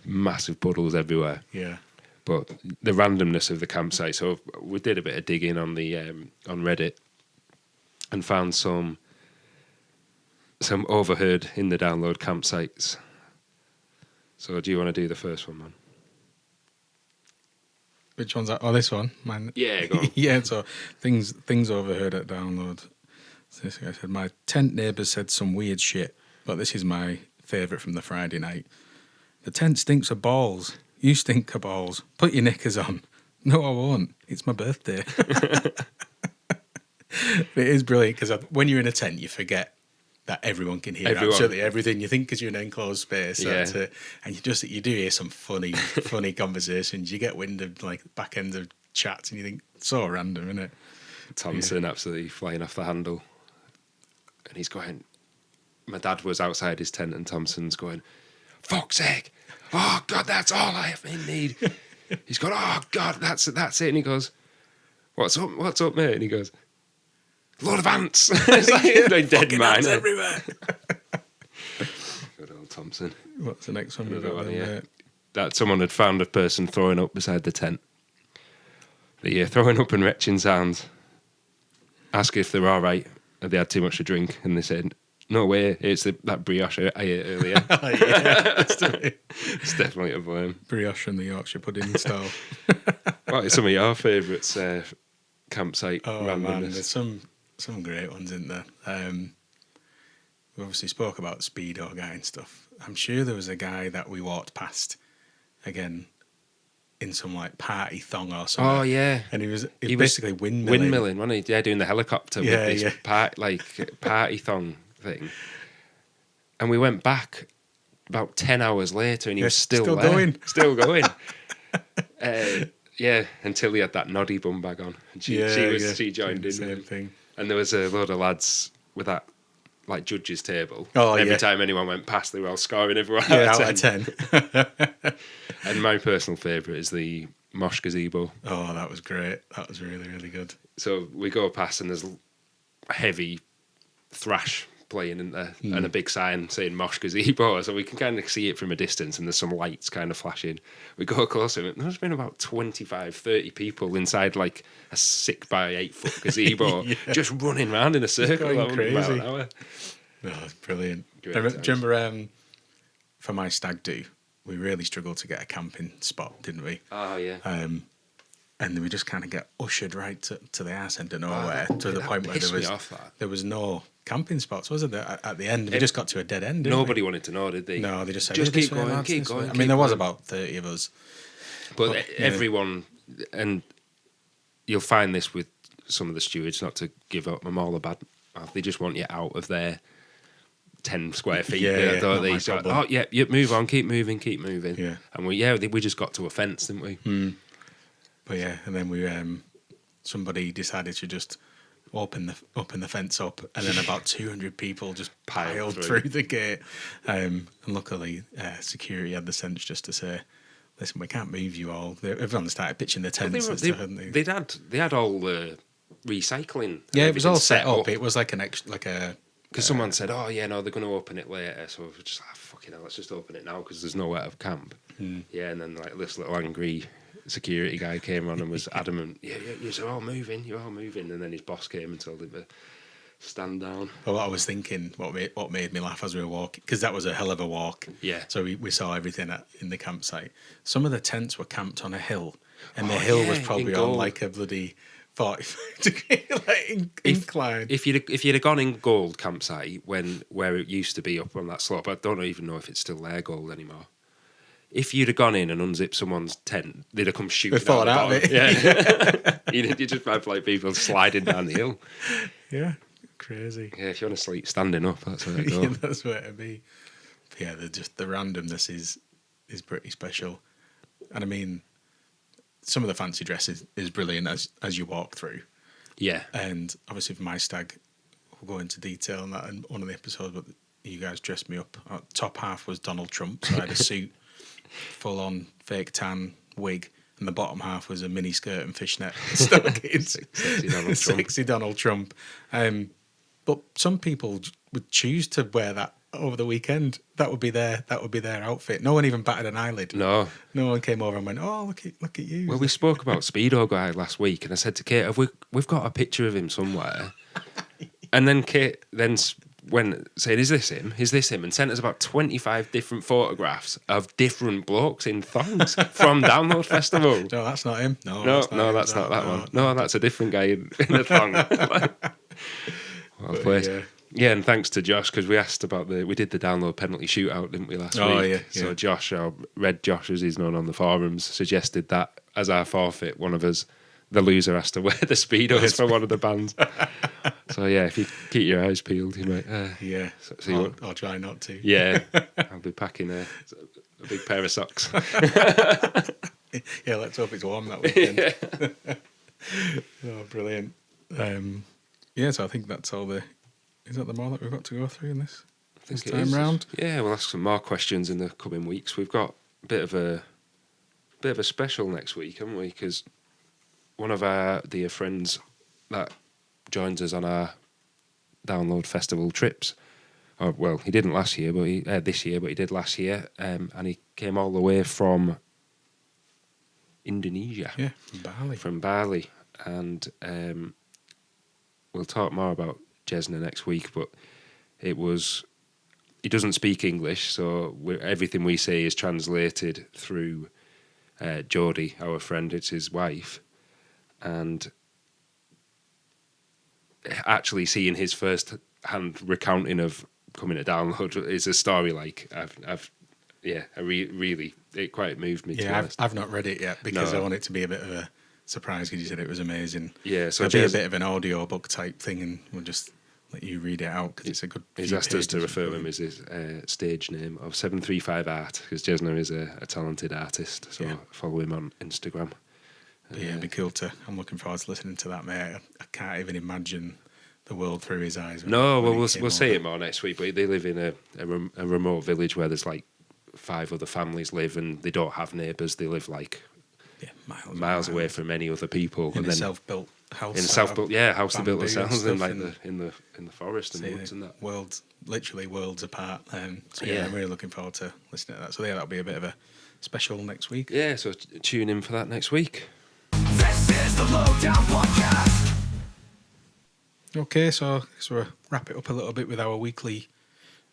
massive puddles everywhere. Yeah. But the randomness of the campsite. So we did a bit of digging on the on Reddit and found some overheard in the Download campsites. So do you want to do the first one, man? Which one's that? Oh, this one, man. Yeah, go on. Yeah, so things overheard at Download. So this guy said, my tent neighbours said some weird shit, but this is my favourite from the Friday night. The tent stinks of balls. You stink of balls. Put your knickers on. No, I won't. It's my birthday. It is brilliant because when you're in a tent, you forget that everyone can hear absolutely everything you think because you're in an enclosed space. Yeah. And you do hear some funny conversations. You get wind of like back end of chats and you think, it's so random, isn't it? Thompson absolutely flying off the handle. And he's going, my dad was outside his tent and Thompson's going, fuck's sake. Oh, God, that's all I need. He's going, oh, God, that's it. And he goes, what's up, mate? And he goes, load of ants. It's like dead man everywhere. Good old Thompson. What's the next one we've got? That someone had found a person throwing up beside the tent. The throwing up and retching sounds. Ask if they're all right. If they had too much to drink, and they said, "No way, it's that brioche I ate earlier." It's definitely a blame. Brioche and the Yorkshire pudding style. What are some of your favourites? Campsite randomness. Man, there's some great ones in there. We obviously spoke about Speedo guy and stuff. I'm sure there was a guy that we walked past again in some like party thong or something. Oh yeah, and he was basically windmilling, wasn't he? Yeah, doing the helicopter with this party thong thing. And we went back about 10 hours later, and he was still there. Still going. Until he had that noddy bum bag on, and she joined in. Same thing. And there was a load of lads with that like judges table. Oh, every time anyone went past, they were all scoring everyone out of 10. And my personal favourite is the Mosh Gazebo. Oh, that was great. That was really, really good. So we go past and there's a heavy thrash playing in there and a big sign saying Mosh Gazebo. So we can kind of see it from a distance and there's some lights kind of flashing. We go closer and there's been about 25, 30 people inside like a 6x8 foot gazebo just running around in a circle. Going crazy. About an hour. Oh, it's brilliant. Do you Times. remember for my stag do, we really struggled to get a camping spot, didn't we? Oh, yeah. And then we just kind of get ushered right to the arse end of nowhere to the point where there was no camping spots, was there? At the end, we just got to a dead end. Nobody wanted to know, did they? No, they just said, just keep going, keep going. I mean, there was about 30 of us. But everyone, and you'll find this with some of the stewards, not to give up them all a bad mouth, they just want you out of their 10 square feet. Don't they? So, move on, keep moving. Yeah. And we just got to a fence, didn't we? But yeah, and then we somebody decided to just open the fence up, and then about 200 people just piled through the gate. And luckily, security had the sense just to say, "Listen, we can't move you all." Everyone started pitching the tents and stuff, hadn't they? They had all the recycling. Yeah, it was all set up. It was like because someone said, "Oh yeah, no, they're going to open it later." So we were just like, "Fucking hell, let's just open it now because there's nowhere to camp." Yeah, and then like this little angry security guy came on and was adamant, you're all moving, and then his boss came and told him to stand down. Well, I was thinking what made me laugh as we were walking, because that was a hell of a walk. Yeah. So we saw everything in the campsite. Some of the tents were camped on a hill, and the hill was probably on like a bloody 45 degree incline. If you'd have gone in Gold campsite where it used to be up on that slope, I don't even know if it's still there, Gold, anymore. If you'd have gone in and unzipped someone's tent, they'd have come shooting out of it. Yeah. you just have like people sliding down the hill. Yeah, crazy. Yeah, if you want to sleep standing up, that's where to go. That's where it'd be. But yeah, the randomness is pretty special. And I mean, some of the fancy dress is brilliant as you walk through. Yeah. And obviously for my stag, we'll go into detail on that in one of the episodes, but you guys dressed me up. Top half was Donald Trump, so I had a suit, full on fake tan wig, and the bottom half was a mini skirt and fishnet stockings. Sexy Donald Trump. But some people would choose to wear that over the weekend. That would be their outfit. No one even batted an eyelid. No one came over and went, "Oh, look at you." Well, we spoke about Speedo guy last week, and I said to Kate, "We've got a picture of him somewhere." And then Kate when saying, "Is this him? Is this him?" and sent us about 25 different photographs of different blokes in thongs from Download Festival. No, that's not him. No, that's not that one. No, that's a different guy in a thong. Well But, played. Yeah, and thanks to Josh, because we asked about we did the download penalty shootout, didn't we, last week? Oh, yeah. So Josh, or Red Josh as he's known on the forums, suggested that as our forfeit, one of us, the loser, has to wear the Speedos for one of the bands. So yeah, if you keep your eyes peeled, you might. Or try not to. Yeah, I'll be packing a big pair of socks. Yeah, let's hope it's warm that weekend. Oh, brilliant. So I think that's all the... Is that the more that we've got to go through in this time round? Yeah, we'll ask some more questions in the coming weeks. We've got a bit of a special next week, haven't we? Because one of our dear friends that joins us on our Download Festival trips, he didn't last year, but this year, but he did last year, and he came all the way from Indonesia. Yeah, From Bali. And we'll talk more about Jesna next week, but he doesn't speak English, so everything we say is translated through Geordie, our friend. It's his wife, and actually seeing his first hand recounting of coming to Download is a story like it quite moved me. Yeah, I've not read it yet because I want it to be a bit of a surprise because you said it was amazing. Yeah, so it'll be a bit of an audio book type thing, and we'll just let you read it out because it's a good. He's asked us to refer to him as his stage name of 735 Art because Jesna is a talented artist, so follow him on Instagram. It'd be cool I'm looking forward to listening to that, mate. I can't even imagine the world through his eyes. We'll say it more next week, but they live in a remote village where there's like 5 other families live and they don't have neighbours. They live like miles away from any other people. In a self-built house. In a self-built house they built themselves in like in the forest and woods and that. Literally worlds apart. I'm really looking forward to listening to that. So that'll be a bit of a special next week. Yeah, so tune in for that next week. This is the Lowdown Podcast. Okay, so we'll wrap it up a little bit with our weekly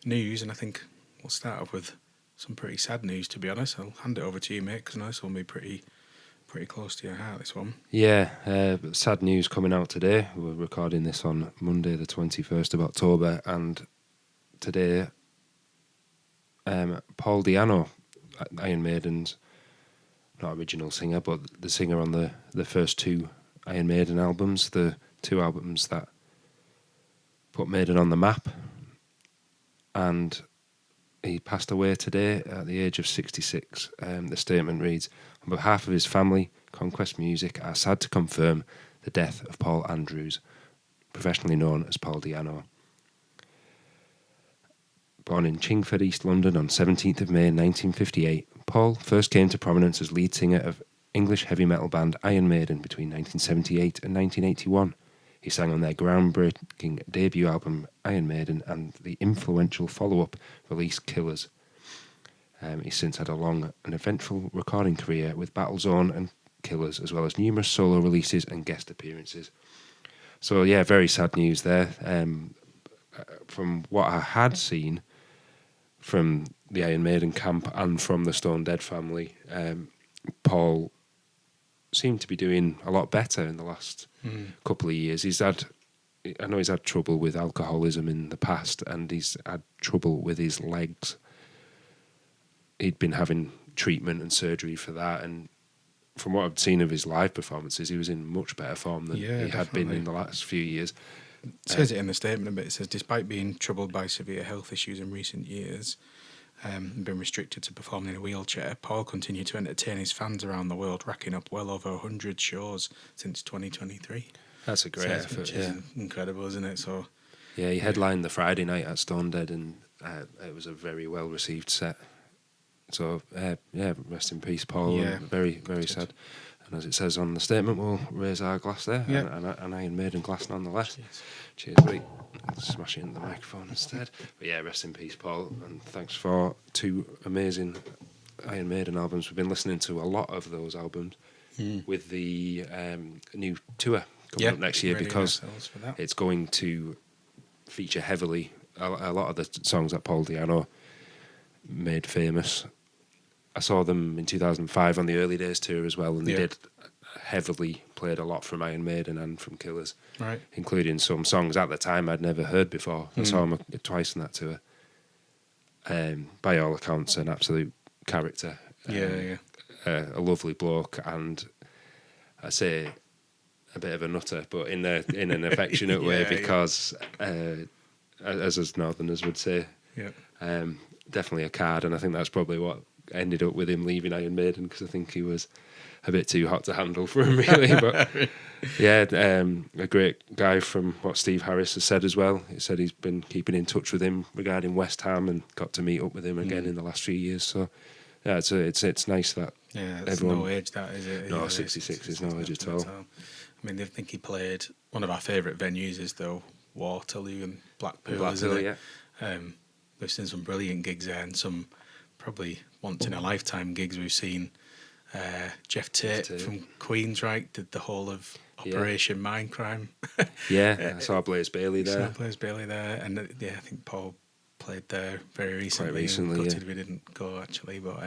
news, and I think we'll start off with some pretty sad news, to be honest. I'll hand it over to you, mate, because I know this will be pretty close to your heart, this one. Yeah, sad news coming out today. We're recording this on Monday, the 21st of October, and today, Paul Di'Anno, Iron Maiden's, not original singer, but the singer on the first 2 Iron Maiden albums, the 2 albums that put Maiden on the map, and he passed away today at the age of 66. The statement reads, on behalf of his family, Conquest Music are sad to confirm the death of Paul Andrews, professionally known as Paul Di'Anno. Born in Chingford, East London on 17th of May 1958, Paul first came to prominence as lead singer of English heavy metal band Iron Maiden between 1978 and 1981. He sang on their groundbreaking debut album Iron Maiden and the influential follow-up release Killers. He's since had a long and eventful recording career with Battlezone and Killers, as well as numerous solo releases and guest appearances. So yeah, very sad news there. From what I had seen from the Iron Maiden camp and from the Stone Dead family, Paul seemed to be doing a lot better in the last couple of years. I know he's had trouble with alcoholism in the past, and he's had trouble with his legs. He'd been having treatment and surgery for that, and from what I've seen of his live performances, he was in much better form than he had been in the last few years. It says it in the statement a bit. It says, despite being troubled by severe health issues in recent years, and been restricted to performing in a wheelchair, Paul continued to entertain his fans around the world, racking up well over 100 shows since 2023. That's a great effort, which is incredible, isn't it? So, yeah, he headlined the Friday night at Stone Dead, and it was a very well received set. So, rest in peace, Paul. Yeah. Very, very sad. And as it says on the statement, we'll raise our glass there, and an Iron Maiden glass nonetheless. Cheers, buddy. I'll smash it in the microphone instead. But yeah, rest in peace, Paul, and thanks for 2 amazing Iron Maiden albums. We've been listening to a lot of those albums with the new tour coming up next year, because it's going to feature heavily a lot of the songs that Paul Di'Anno made famous. I saw them in 2005 on the Early Days tour as well, and they did heavily played a lot from Iron Maiden and from Killers, Right. including some songs at the time I'd never heard before. I saw him twice on that tour. By all accounts, an absolute character. A lovely bloke, and I say a bit of a nutter, but in an affectionate way, because as us Northerners would say, definitely a card, and I think that's probably what ended up with him leaving Iron Maiden, because I think he was a bit too hot to handle for him, really. But a great guy, from what Steve Harris has said as well. He said he's been keeping in touch with him regarding West Ham and got to meet up with him again in the last few years. So yeah, it's nice that it's everyone. no age, that is it? No, 66 is no age at all. I mean, I think he played one of our favourite venues is though Waterloo and Blackpool, isn't it? Yeah. We've seen some brilliant gigs there, and some probably once in a lifetime gigs. We've seen Jeff Tate from Queensryche did the whole of Operation Mindcrime. I saw Blaze Bailey there. And I think Paul played there very recently. Quite recently, gutted we didn't go actually, but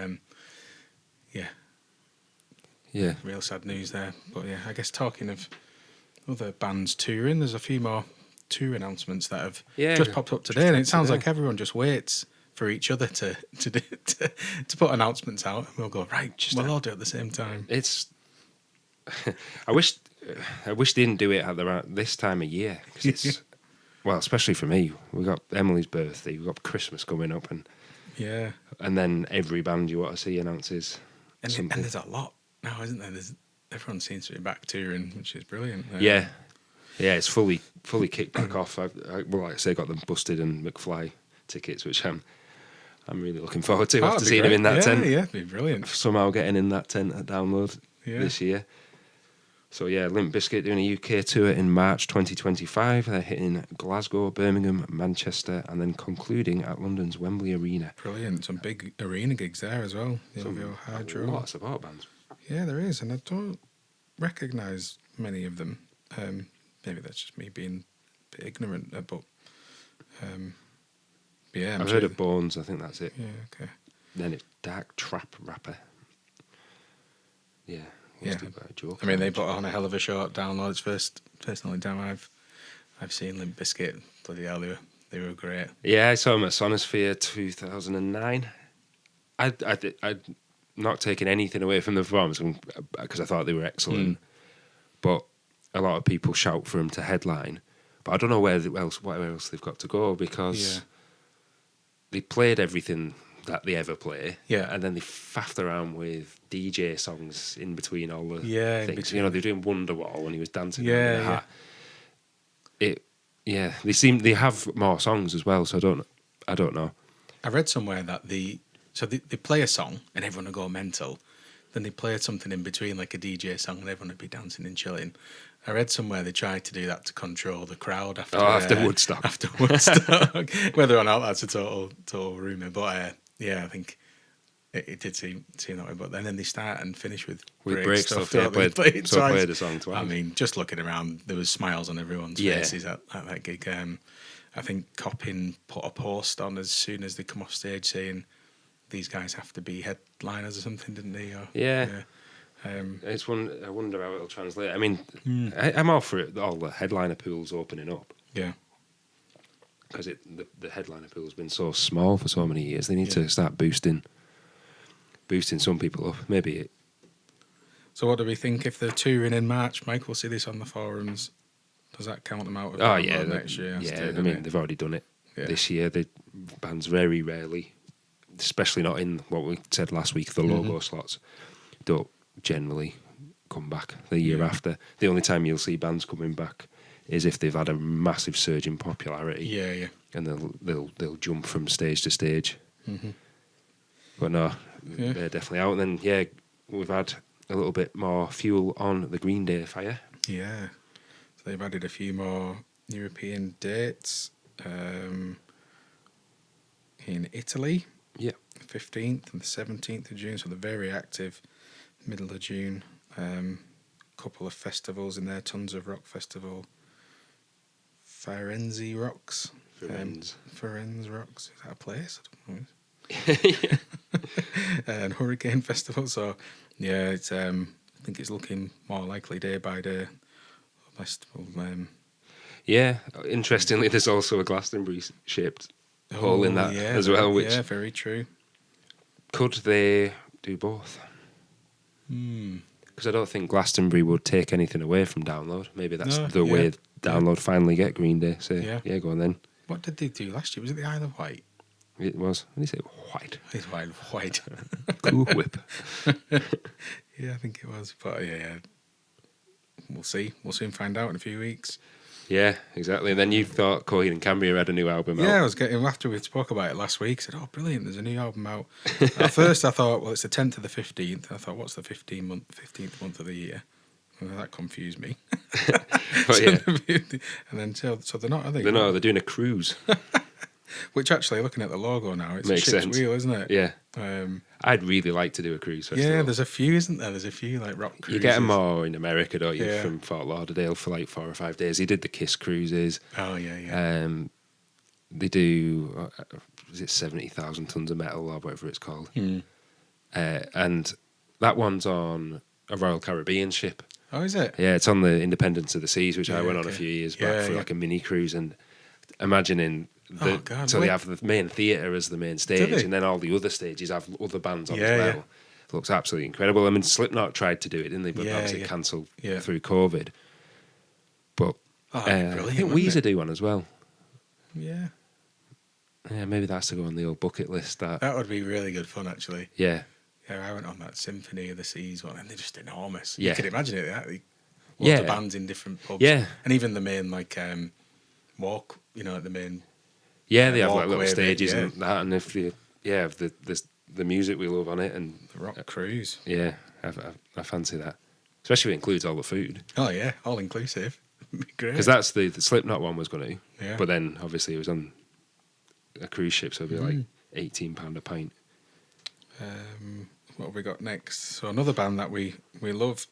real sad news there. But yeah, I guess talking of other bands touring, there's a few more tour announcements that have just popped up today, and it sounds like everyone just waits for each other to put announcements out, and we'll go we'll all do it at the same time. It's I wish they didn't do it at this time of year, because it's well, especially for me, we've got Emily's birthday, we've got Christmas coming up, and then every band you want to see announces something. And there's a lot now, isn't there? Everyone seems to be back touring, which is brilliant. Yeah, it's fully kicked back off. Like I say, got them Busted and McFly tickets, which I'm really looking forward to. After seeing him in that tent. Yeah, it'd be brilliant. Somehow getting in that tent at Download this year. So yeah, Limp Bizkit doing a UK tour in March 2025. They're hitting Glasgow, Birmingham, Manchester, and then concluding at London's Wembley Arena. Brilliant. Some big arena gigs there as well. Lots of art bands. Yeah, there is, and I don't recognise many of them. Maybe that's just me being a bit ignorant, but I've heard of Bones. I think that's it. Yeah, okay. Then it's Dark Trap Rapper. Yeah. I mean, they put on a hell of a show at Download. It's first and only time I've seen Limp Bizkit. Bloody hell, they were great. Yeah, I saw them at Sonosphere 2009. I'd not taken anything away from the performance because I thought they were excellent. But a lot of people shout for them to headline. But I don't know where else they've got to go, because they played everything that they ever play. Yeah. And then they faffed around with DJ songs in between all the things. They're doing Wonderwall when he was dancing around the hat. They have more songs as well, so I don't know. I read somewhere that they play a song and everyone will go mental. Then they play something in between, like a DJ song, and everyone would be dancing and chilling. I read somewhere they tried to do that to control the crowd after Woodstock. After Woodstock. Whether or not that's a total rumour. But I think it did seem that way. But then they start and finish with break stuff. They played a song twice. I mean, just looking around, there was smiles on everyone's faces at that gig. I think Coppin put a post on as soon as they come off stage saying these guys have to be headliners or something, didn't they? I wonder how it'll translate. I mean, I'm all for it, all the headliner pools opening up. Yeah. Because the headliner pool has been so small for so many years. They need to start boosting some people up. Maybe. So what do we think if they're touring in March? Mike, we'll see this on the forums. Does that count them out? Next year. I mean, they've already done it this year. The bands very rarely, especially not in what we said last week, the logo slots, don't generally come back the year after. The only time you'll see bands coming back is if they've had a massive surge in popularity. And they'll jump from stage to stage. But no, they're definitely out. And then we've had a little bit more fuel on the Green Day fire. Yeah. So they've added a few more European dates. In Italy. Yeah. 15th and the 17th of June, so they're very active. Middle of June. Couple of festivals in there, Tons of Rock Festival. Firenze Rocks. Firenze Rocks. Is that a place? I don't know. And Hurricane Festival. So, it's I think it's looking more likely day by day. Festival. Yeah, interestingly, there's also a Glastonbury-shaped hole in that as well, which... Yeah, very true. Could they do both? Because I don't think Glastonbury would take anything away from Download. Maybe that's the way Download finally get Green Day. So, yeah, go on then. What did they do last year? Was it the Isle of Wight? It was. When you say white? It's Isle of Wight. Cool whip. Yeah, I think it was. But yeah. We'll see. We'll soon find out in a few weeks. Yeah, exactly. And then you thought Coheed and Cambria had a new album out. Yeah, I was getting, after we spoke about it last week, I said, oh, brilliant, there's a new album out. At first I thought, well, it's the 10th to the 15th. I thought, what's the 15th month of the year? Well, that confused me. But yeah. And then, so they're not, are they? They're doing a cruise. Which actually, looking at the logo now, it's Makes a ship's sense. wheel, isn't it? Yeah. I'd really like to do a cruise festival. Yeah, there's a few, isn't there? There's a few, like, rock cruises. You get them more in America, don't you? Yeah. From Fort Lauderdale for like 4 or 5 days. He did the Kiss cruises. Oh, yeah. They do, is it 70,000 tons of metal or whatever it's called? And that one's on a Royal Caribbean ship. Oh, is it? Yeah, it's on the Independence of the Seas, which I went on a okay. few years back for yeah. like a mini cruise. And imagining Oh, God, so they have the main theatre as the main stage, they? and then all the other stages have other bands on Yeah, as well. yeah. It looks absolutely incredible. I mean, Slipknot tried to do it, didn't they? But Yeah, obviously yeah. cancelled Yeah. through COVID. But Oh, that'd be I brilliant, think wouldn't Weezer it? do one as well. Yeah. Yeah, maybe that's to go on the old bucket list. That would be really good fun, actually. Yeah. Yeah, I went on that Symphony of the Seas one, and they're just enormous. Yeah. You can imagine it. Lots Yeah. of bands in different pubs. Yeah. And even the main, like, walk, the main... Yeah, they have like walkway little bit, stages yeah. and that, and if you, have the music we love on it, and The rock cruise. yeah, I fancy that, especially if it includes all the food, Oh, yeah, all inclusive. Great. because that's the Slipknot one was going to, Yeah. but then obviously it was on a cruise ship, so it'd be like £18 a pint. What have we got next? So another band that we love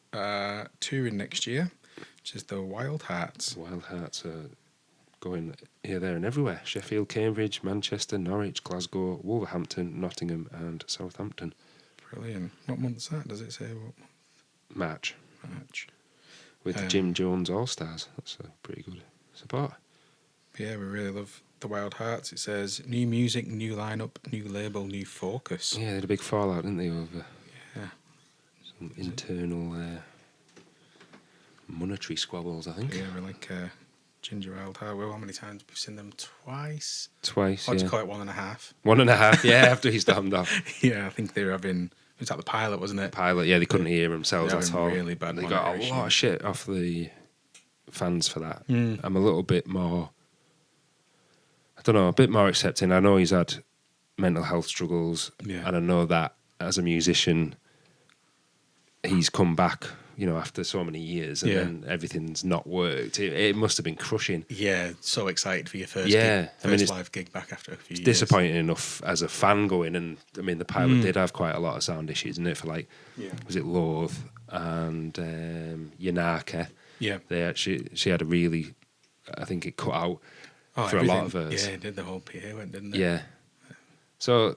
touring next year, which is the Wild Hearts. Wild Hearts are going here, there, and everywhere: Sheffield, Cambridge, Manchester, Norwich, Glasgow, Wolverhampton, Nottingham, and Southampton. Brilliant. What month's that? Does it say what March March? with Jim Jones All Stars. That's a pretty good support. Yeah, we really love the Wild Hearts. It says new music, new lineup, new label, new focus. Yeah, they had a big fallout, didn't they, over Yeah. some internal monetary squabbles, I think. Yeah, we're like Ginger Wild Heart. Well, how many times we've seen them? Twice. Twice, I'd yeah. call it 1.5. 1.5, yeah, after he stormed off. Yeah, I think they were having. It was at the pilot, wasn't it? Pilot, yeah, they couldn't hear themselves They're at having all. really bad and they got a monetary lot of shit off the fans for that. Mm. I'm a little bit more, I don't know, a bit more accepting. I know he's had mental health struggles, Yeah. and I know that as a musician, he's come back, after so many years, and Yeah. then everything's not worked. It must have been crushing. Yeah, so excited for your first Yeah, gig, I mean, it's live gig back after a few years. Disappointing enough as a fan going, and I mean, the pilot did have quite a lot of sound issues, didn't it? For like, was it Loathe and Yanaka? Yeah. She had a really, I think it cut out Oh, for a lot of everything. hers. Yeah, it did the whole PA went, didn't it? Yeah. So,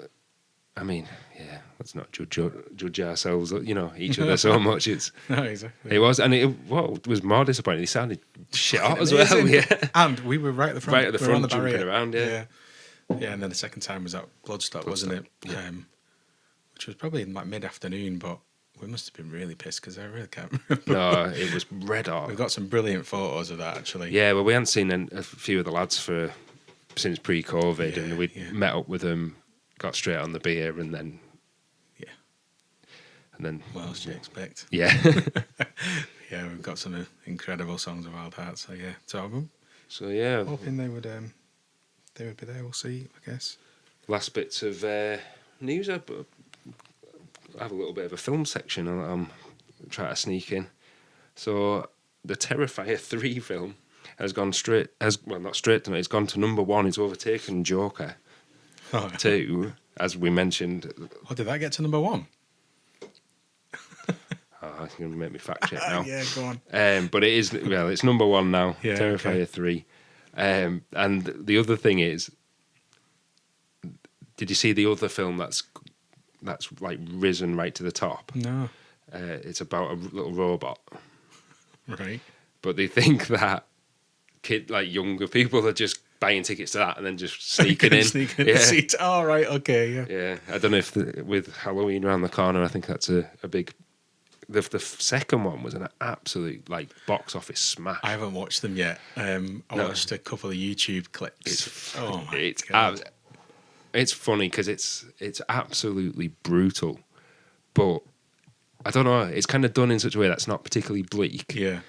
I mean, yeah, let's not judge ourselves, each other so much. No, exactly. It was, and what was more disappointing, he sounded shit hot as Amazing. well. Yeah, And we were right at the front. right at the we were on front, jumping barrier. around. Yeah. Yeah, and then the second time was at Bloodstock, wasn't it? yeah. Which was probably in like mid-afternoon, but we must have been really pissed because I really can't remember. No, it was red hot. We've got some brilliant photos of that, actually. Yeah, well, we hadn't seen a few of the lads since pre-COVID, and we yeah. met up with them, got straight on the beer, and then What else do you expect? yeah. Yeah, we've got some incredible songs of Wild Hearts. So yeah, so I'm So yeah, hoping they would be there. We'll see, I guess. last bits of news. I have a little bit of a film section I'm trying to sneak in. So the Terrifier 3 film has gone not straight to me. It's gone to number 1. It's overtaken Joker 2, as we mentioned. Oh, did that get to number 1? Oh, you're going to make me fact check now. Yeah, go on. But it is, it's number 1 now, Yeah, Terrifier okay. 3. And the other thing is, did you see the other film that's like risen right to the top? No. It's about a little robot, Right. but they think that younger people are just buying tickets to that and then just sneaking in. Sneaking in the seat. Oh, right. Okay. Yeah. Yeah, I don't know if with Halloween around the corner, I think that's a big. The second one was an absolute box office smash. I haven't watched them yet. I watched a couple of YouTube clips. My God. It's funny because it's absolutely brutal, but I don't know. It's kind of done in such a way that's not particularly bleak. Yeah.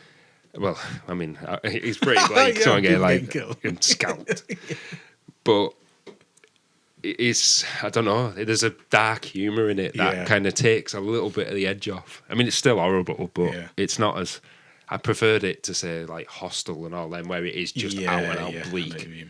Well, I mean, it's pretty bleak. Someone get killed. scalped, but it's, I don't know, there's a dark humour in it that kind of takes a little bit of the edge off. I mean, it's still horrible, but it's not as, I preferred it to say Hostel and all them, where it is just out and out bleak.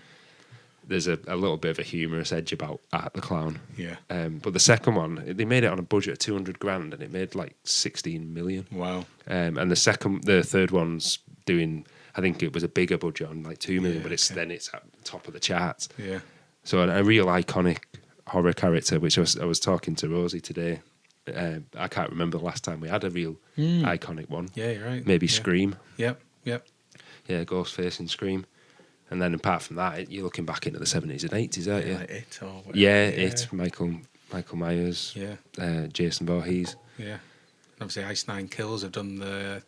There's a little bit of a humorous edge about Art the Clown. Yeah. But the second one, they made it on a budget of 200 grand and it made 16 million. Wow. And the third one's doing, I think it was a bigger budget on 2 million, but it's at the top of the charts. Yeah. So a real iconic horror character, which I was talking to Rosie today. I can't remember the last time we had a real iconic one. Yeah, you're right. Maybe Scream. Yep. Yeah, Ghostface in Scream. And then apart from that, you're looking back into the 70s and 80s, aren't you? It or whatever. It. Michael Myers. Yeah. Jason Voorhees. Yeah. Obviously, Ice Nine Kills have done the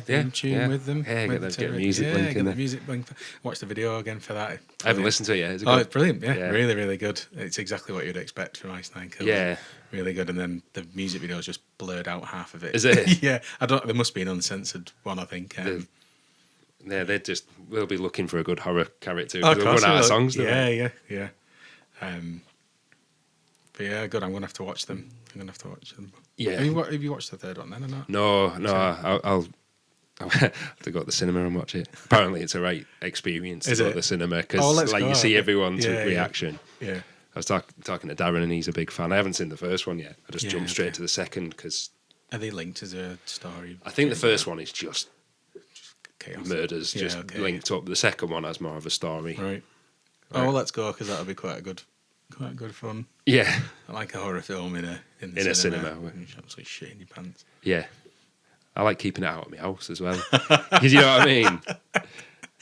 theme tune with them. Yeah, with get the music link in there. The music link. Watch the video again for that. I haven't listened to it yet. It's brilliant. Yeah, really, really good. It's exactly what you'd expect from Ice Nine Kills. Yeah, really good. And then the music video is just blurred out half of it. Is it? Yeah, there must be an uncensored one, I think. They'll be looking for a good horror character because they'll run out of songs. Yeah. But yeah, good. I'm gonna have to watch them. Yeah. Have you watched the third one then or not? No. I'll have to go to the cinema and watch it. Apparently, it's a right experience to go to the cinema because you see everyone's reaction. Yeah. I was talking to Darren and he's a big fan. I haven't seen the first one yet. I just jumped straight to the second because. Are they linked as a story? I think the first one is just chaos. Murders, linked up. The second one has more of a story. Right. Oh, well, let's go because that'll be quite good fun. Yeah. I like a horror film in a cinema. You absolutely shit in your pants. Yeah. I like keeping it out of my house as well. Because you know what I mean?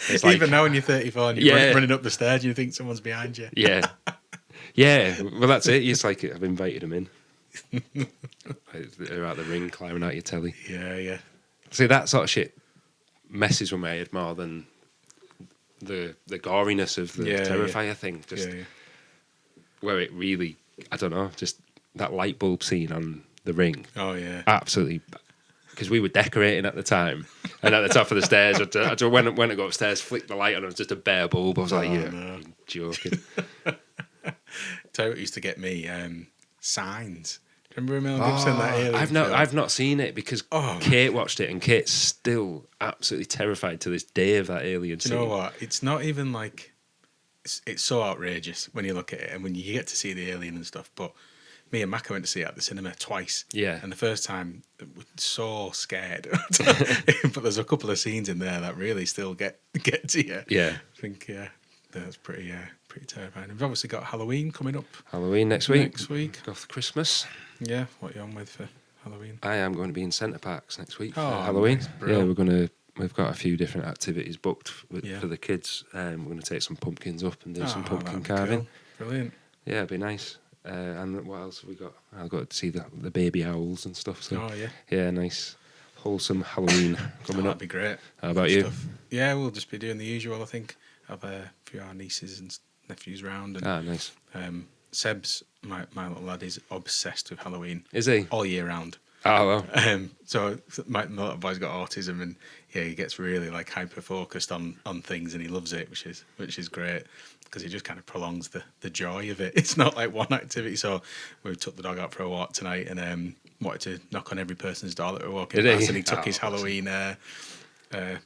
It's even now when you're 34 and you're running up the stairs, you think someone's behind you. Yeah. Yeah. Well, that's it. It's like I've invited them in. They're out the ring, climbing out your telly. Yeah. See, that sort of shit messes with my head more than the goriness of the Terrifier thing. Just where it really, I don't know, just that light bulb scene on the ring. Oh, yeah. Absolutely. Because we were decorating at the time. And at the top of the stairs, when I go upstairs, flicked the light on, it was just a bare bulb. I was you're joking. Tell you what used to get me, Signs. Remember Mel Gibson, that alien I've not seen it because Kate watched it and Kate's still absolutely terrified to this day of that alien scene. You know what? It's not even it's so outrageous when you look at it and when you get to see the alien and stuff. But me and Macca went to see it at the cinema twice. Yeah. And the first time, we're so scared. But there's a couple of scenes in there that really still get to you. Yeah. I think, that's pretty terrifying. We've obviously got Halloween coming up. Halloween next week. Go for Christmas. Yeah. What are you on with for Halloween? I am going to be in Centre Parks next week for Halloween. Nice. We've got a few different activities booked for the kids. We're going to take some pumpkins up and do some pumpkin carving. Cool. Brilliant. Yeah, it'd be nice. And what else have we got? I've got to see the baby owls and stuff. So yeah, nice, wholesome Halloween coming up. That'd be great. How about you? Yeah, we'll just be doing the usual. I think have a few of our nieces and nephews round. And, nice. Seb's my little lad is obsessed with Halloween. Is he? All year round. Oh well. So my little boy's got autism, and he gets really hyper focused on things, and he loves it, which is great because it just kind of prolongs the joy of it. It's not like one activity. So we took the dog out for a walk tonight, and wanted to knock on every person's door that we were walking past, and he took his Halloween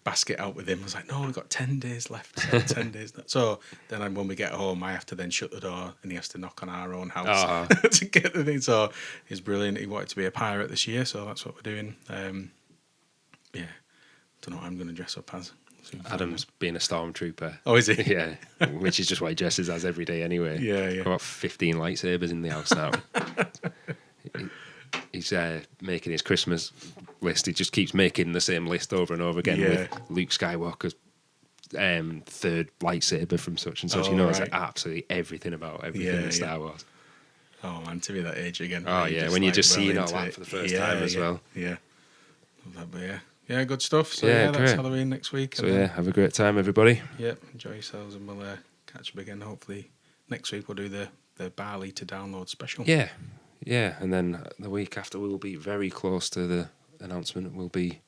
basket out with him. I was like, no, we've got 10 days left. 10 days. So then when we get home, I have to then shut the door and he has to knock on our own house to get the thing. So he's brilliant. He wanted to be a pirate this year, so that's what we're doing. Don't know what I'm going to dress up as. Adam's being a stormtrooper. Oh, is he? Yeah, which is just what he dresses as every day anyway. Yeah. I've got 15 lightsabers in the house now. he's making his Christmas list, he just keeps making the same list over and over again with Luke Skywalker's third lightsaber from such and such. He knows absolutely everything about everything in Star Wars. Oh man, to be that age again. Oh yeah, when you're just seeing all that for the first time as well. Yeah. Love that, but yeah, good stuff. So that's great. Halloween next week. So have a great time, everybody. Yep, enjoy yourselves, and we'll catch up again. Hopefully next week we'll do the Barley to download special. Yeah, and then the week after we'll be very close to the announcement. We'll be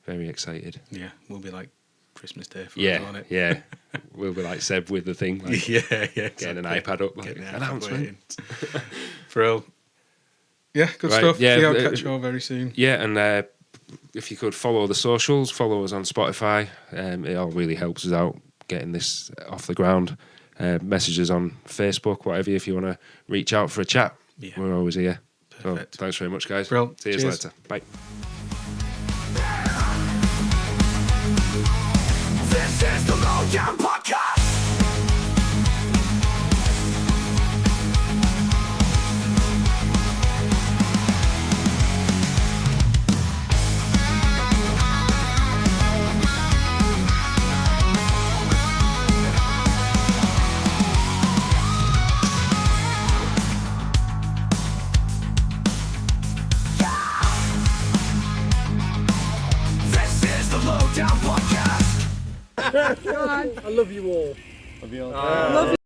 very excited. Yeah, we'll be like Christmas Day for us, won't it? Yeah. We'll be like Seb with the thing. Like, exactly. Getting an iPad up, like, announcement. Brill. Yeah, good stuff. Yeah, I'll catch you all very soon. Yeah, and if you could follow the socials, follow us on Spotify. It all really helps us out getting this off the ground. Messages on Facebook, whatever, if you want to reach out for a chat. Yeah. We're always here. Perfect. So, thanks very much, guys. Brill. See you later. Bye. This is the Lowdown Podcast. This is the Lowdown Podcast. I love you all. Love you all.